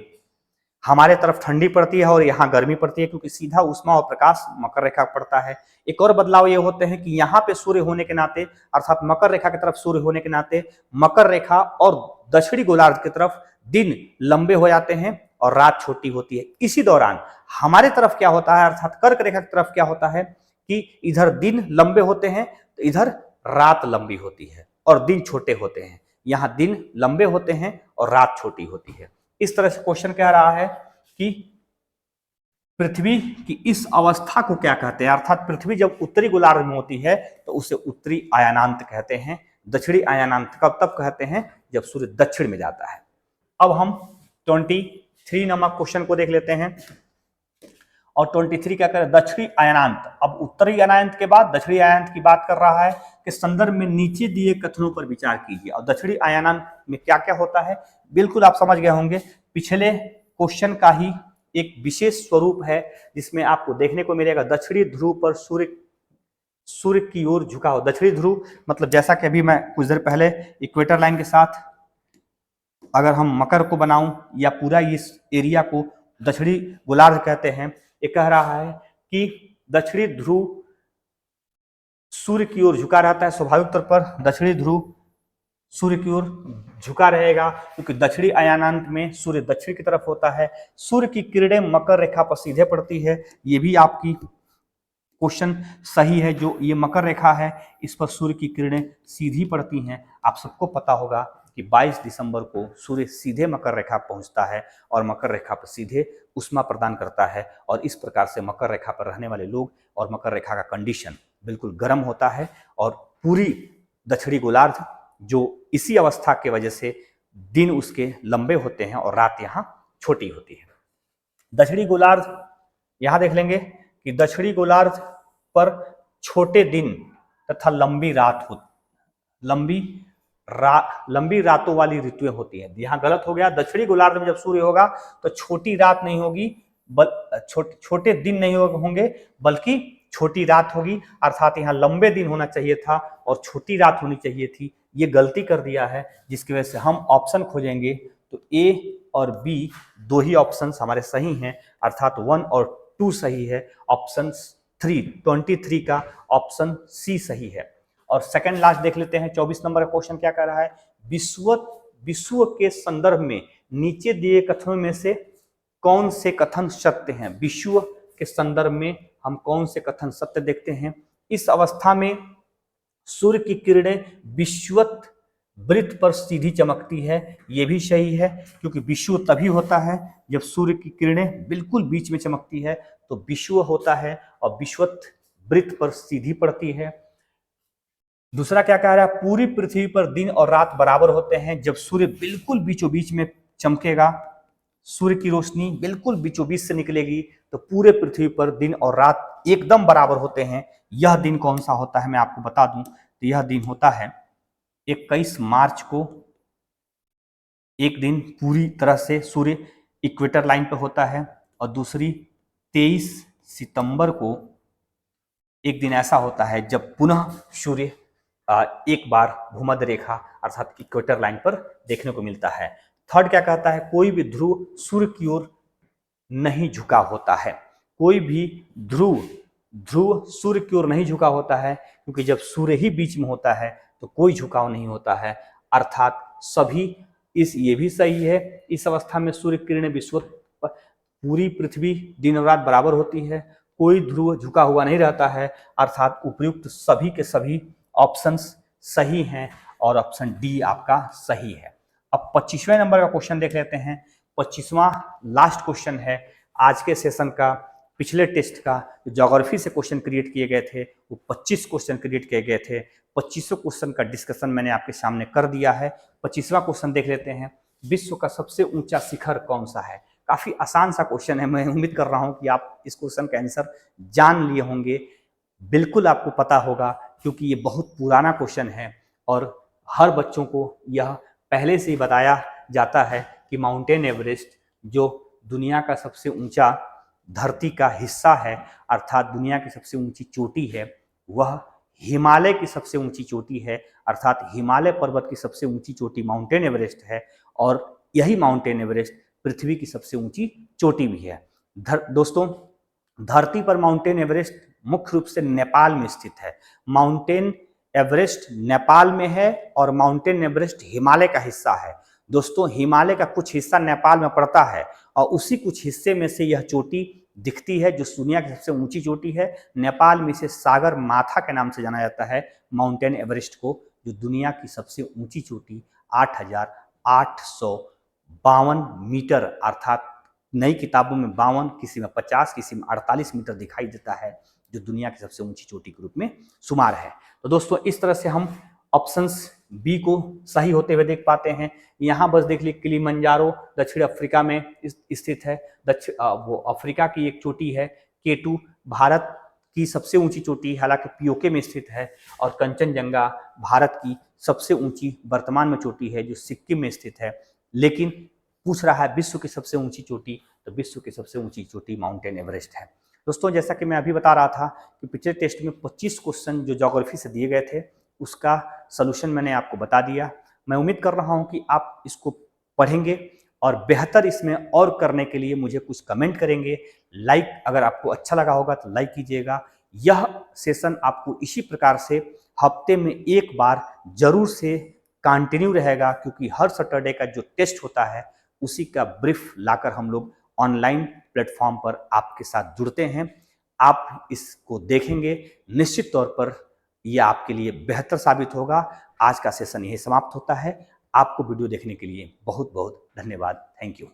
हमारे तरफ ठंडी पड़ती है और यहाँ गर्मी पड़ती है, क्योंकि सीधा उष्मा और प्रकाश मकर रेखा पड़ता है। एक और बदलाव ये होते हैं कि यहाँ पे सूर्य होने के नाते, अर्थात मकर रेखा की तरफ सूर्य होने के नाते, मकर रेखा और दक्षिणी गोलार्ध की तरफ दिन लंबे हो जाते हैं और रात छोटी होती है। इसी दौरान हमारे तरफ क्या होता है, अर्थात कर्क रेखा की तरफ क्या होता है कि इधर दिन लंबे होते हैं तो इधर रात लंबी होती है और दिन छोटे होते हैं। यहाँ दिन लंबे होते हैं और रात छोटी होती है। इस तरह से क्वेश्चन कह रहा है कि पृथ्वी की इस अवस्था को क्या कहते हैं, अर्थात पृथ्वी जब उत्तरी गोलार्ध में होती है तो उसे उत्तरी आयानांत कहते हैं। दक्षिणी आयानांत कब तक कहते हैं? जब सूर्य दक्षिण में जाता है। अब हम 23 नंबर क्वेश्चन को देख लेते हैं, और 23 क्या कर दक्षिणी आयानांत। अब उत्तरी आयानांत के बाद दक्षिणी आयानांत की बात कर रहा है कि संदर्भ में नीचे दिए कथनों पर विचार कीजिए। और दक्षिणी आयानांत में क्या क्या होता है बिल्कुल आप समझ गए होंगे। पिछले क्वेश्चन का ही एक विशेष स्वरूप है जिसमें आपको देखने को मिलेगा दक्षिणी ध्रुव पर सूर्य की ओर झुका हो। दक्षिणी ध्रुव मतलब जैसा कि अभी मैं कुछ देर पहले इक्वेटर लाइन के साथ अगर हम मकर को बनाऊं या पूरा इस एरिया को दक्षिणी गोलार्ध कहते हैं, ये कह रहा है कि दक्षिणी ध्रुव सूर्य की ओर झुका रहता है। स्वाभाविक तौर पर दक्षिणी ध्रुव सूर्य की ओर झुका रहेगा, क्योंकि दक्षिणी आयानांत में सूर्य दक्षिण की तरफ होता है। सूर्य की किरणें मकर रेखा पर सीधे पड़ती है। ये भी आपकी क्वेश्चन सही है। जो ये मकर रेखा है इस पर सूर्य की किरणें सीधी पड़ती हैं। आप सबको पता होगा कि 22 दिसंबर को सूर्य सीधे मकर रेखा पहुंचता है और मकर रेखा पर सीधे उष्मा प्रदान करता है, और इस प्रकार से मकर रेखा पर रहने वाले लोग और मकर रेखा का कंडीशन बिल्कुल गर्म होता है, और पूरी दक्षिणी गोलार्ध जो इसी अवस्था के वजह से दिन उसके लंबे होते हैं और रात यहाँ छोटी होती है। दक्षिणी गोलार्ध यहाँ देख लेंगे कि दक्षिणी गोलार्ध पर छोटे दिन तथा लंबी लंबी रातों वाली ऋतुएं होती हैं। यहाँ गलत हो गया, दक्षिणी गोलार्ध में जब सूर्य होगा तो छोटी रात नहीं होगी, छोटे दिन नहीं होंगे, बल्कि छोटी रात होगी। अर्थात यहाँ लंबे दिन होना चाहिए था और छोटी रात होनी चाहिए थी। ये गलती कर दिया है, जिसकी वजह से हम ऑप्शन खोजेंगे तो ए और बी दो ही ऑप्शंस हमारे सही हैं, अर्थात 1 और 2 सही है। ऑप्शन 23 का ऑप्शन सी सही है। और सेकंड लास्ट देख लेते हैं, 24 नंबर का क्वेश्चन क्या कह रहा है, विश्व के संदर्भ में नीचे दिए कथनों में से कौन से कथन सत्य हैं। विश्व के संदर्भ में हम कौन से कथन सत्य देखते हैं। इस अवस्था में सूर्य की किरणें विश्वत वृत्त पर सीधी चमकती है, यह भी सही है, क्योंकि विश्व तभी होता है जब सूर्य की किरणें बिल्कुल बीच में चमकती है, तो विश्व होता है और विश्वत वृत्त पर सीधी पड़ती है। दूसरा क्या कह रहा है, पूरी पृथ्वी पर दिन और रात बराबर होते हैं जब सूर्य बिल्कुल बीचों बीच में चमकेगा, सूर्य की रोशनी बिल्कुल बीचों बीच से निकलेगी तो पूरे पृथ्वी पर दिन और रात एकदम बराबर होते हैं। यह दिन कौन सा होता है मैं आपको बता दूं, तो यह दिन होता है 21 मार्च को। एक दिन पूरी तरह से सूर्य इक्वेटर लाइन पर होता है, और दूसरी 23 सितंबर को एक दिन ऐसा होता है जब पुनः सूर्य एक बार भूमध्य रेखा अर्थात इक्वेटर लाइन पर देखने को मिलता है। थर्ड क्या कहता है, कोई भी ध्रुव सूर्य की ओर नहीं झुका होता है। कोई भी ध्रुव सूर्य की ओर नहीं झुका होता है, क्योंकि जब सूर्य ही बीच में होता है तो कोई झुकाव नहीं होता है, अर्थात सभी ये भी सही है। इस अवस्था में सूर्य किरणें विश्व पूरी पृथ्वी दिन और रात बराबर होती है, कोई ध्रुव झुका हुआ नहीं रहता है, अर्थात उपयुक्त सभी के सभी ऑप्शंस सही हैं और ऑप्शन डी आपका सही है। अब 25वें नंबर का क्वेश्चन देख लेते हैं। 25वां लास्ट क्वेश्चन है आज के सेशन का। पिछले टेस्ट का ज्योग्राफी से क्वेश्चन क्रिएट किए गए थे, वो 25 क्वेश्चन क्रिएट किए गए थे। 25 क्वेश्चन का डिस्कशन मैंने आपके सामने कर दिया है। 25वां क्वेश्चन देख लेते हैं, विश्व का सबसे ऊंचा शिखर कौन सा है। काफी आसान सा क्वेश्चन है, मैं उम्मीद कर रहा हूं कि आप इस क्वेश्चन का आंसर जान लिए होंगे। बिल्कुल आपको पता होगा, क्योंकि ये बहुत पुराना क्वेश्चन है और हर बच्चों को यह पहले से ही बताया जाता है कि माउंटेन एवरेस्ट जो दुनिया का सबसे ऊंचा धरती का हिस्सा है, अर्थात दुनिया की सबसे ऊंची चोटी है, वह हिमालय की सबसे ऊंची चोटी है, अर्थात हिमालय पर्वत की सबसे ऊंची चोटी माउंटेन एवरेस्ट है। और यही माउंटेन एवरेस्ट पृथ्वी की सबसे ऊंची चोटी भी है। दोस्तों, धरती पर माउंटेन एवरेस्ट मुख्य रूप से नेपाल में स्थित है। माउंटेन एवरेस्ट नेपाल में है और माउंटेन एवरेस्ट हिमालय का हिस्सा है। दोस्तों, हिमालय का कुछ हिस्सा नेपाल में पड़ता है और उसी कुछ हिस्से में से यह चोटी दिखती है जो दुनिया की सबसे ऊंची चोटी है। नेपाल में इसे सागर माथा के नाम से जाना जाता है माउंटेन एवरेस्ट को, जो दुनिया की सबसे ऊंची चोटी 8,852 मीटर, अर्थात नई किताबों में 52, किसी में 50, किसी में 48 मीटर दिखाई देता है, जो दुनिया की सबसे ऊंची चोटी के रूप में शुमार है। तो दोस्तों, इस तरह से हम ऑप्शंस बी को सही होते हुए देख पाते हैं। यहाँ बस देख लीजिए, किलिमंजारो दक्षिण अफ्रीका में स्थित है। वो अफ्रीका की एक चोटी है। K2 भारत की सबसे ऊंची चोटी, हालांकि पीओके में स्थित है। और कंचनजंगा भारत की सबसे ऊंची वर्तमान में चोटी है, जो सिक्किम में स्थित है। लेकिन पूछ रहा है विश्व की सबसे ऊंची चोटी, तो विश्व की सबसे ऊंची चोटी माउंटेन एवरेस्ट है। दोस्तों, जैसा कि मैं अभी बता रहा था कि पिछले टेस्ट में 25 क्वेश्चन जो ज्योग्राफी से दिए गए थे, उसका सलूशन मैंने आपको बता दिया। मैं उम्मीद कर रहा हूं कि आप इसको पढ़ेंगे और बेहतर इसमें और करने के लिए मुझे कुछ कमेंट करेंगे। लाइक, अगर आपको अच्छा लगा होगा तो लाइक कीजिएगा। यह सेशन आपको इसी प्रकार से हफ्ते में एक बार जरूर से कंटिन्यू रहेगा, क्योंकि हर सैटरडे का जो टेस्ट होता है उसी का ब्रीफ लाकर हम लोग ऑनलाइन प्लेटफॉर्म पर आपके साथ जुड़ते हैं। आप इसको देखेंगे, निश्चित तौर पर यह आपके लिए बेहतर साबित होगा। आज का सेशन यही समाप्त होता है। आपको वीडियो देखने के लिए बहुत बहुत धन्यवाद। Thank you.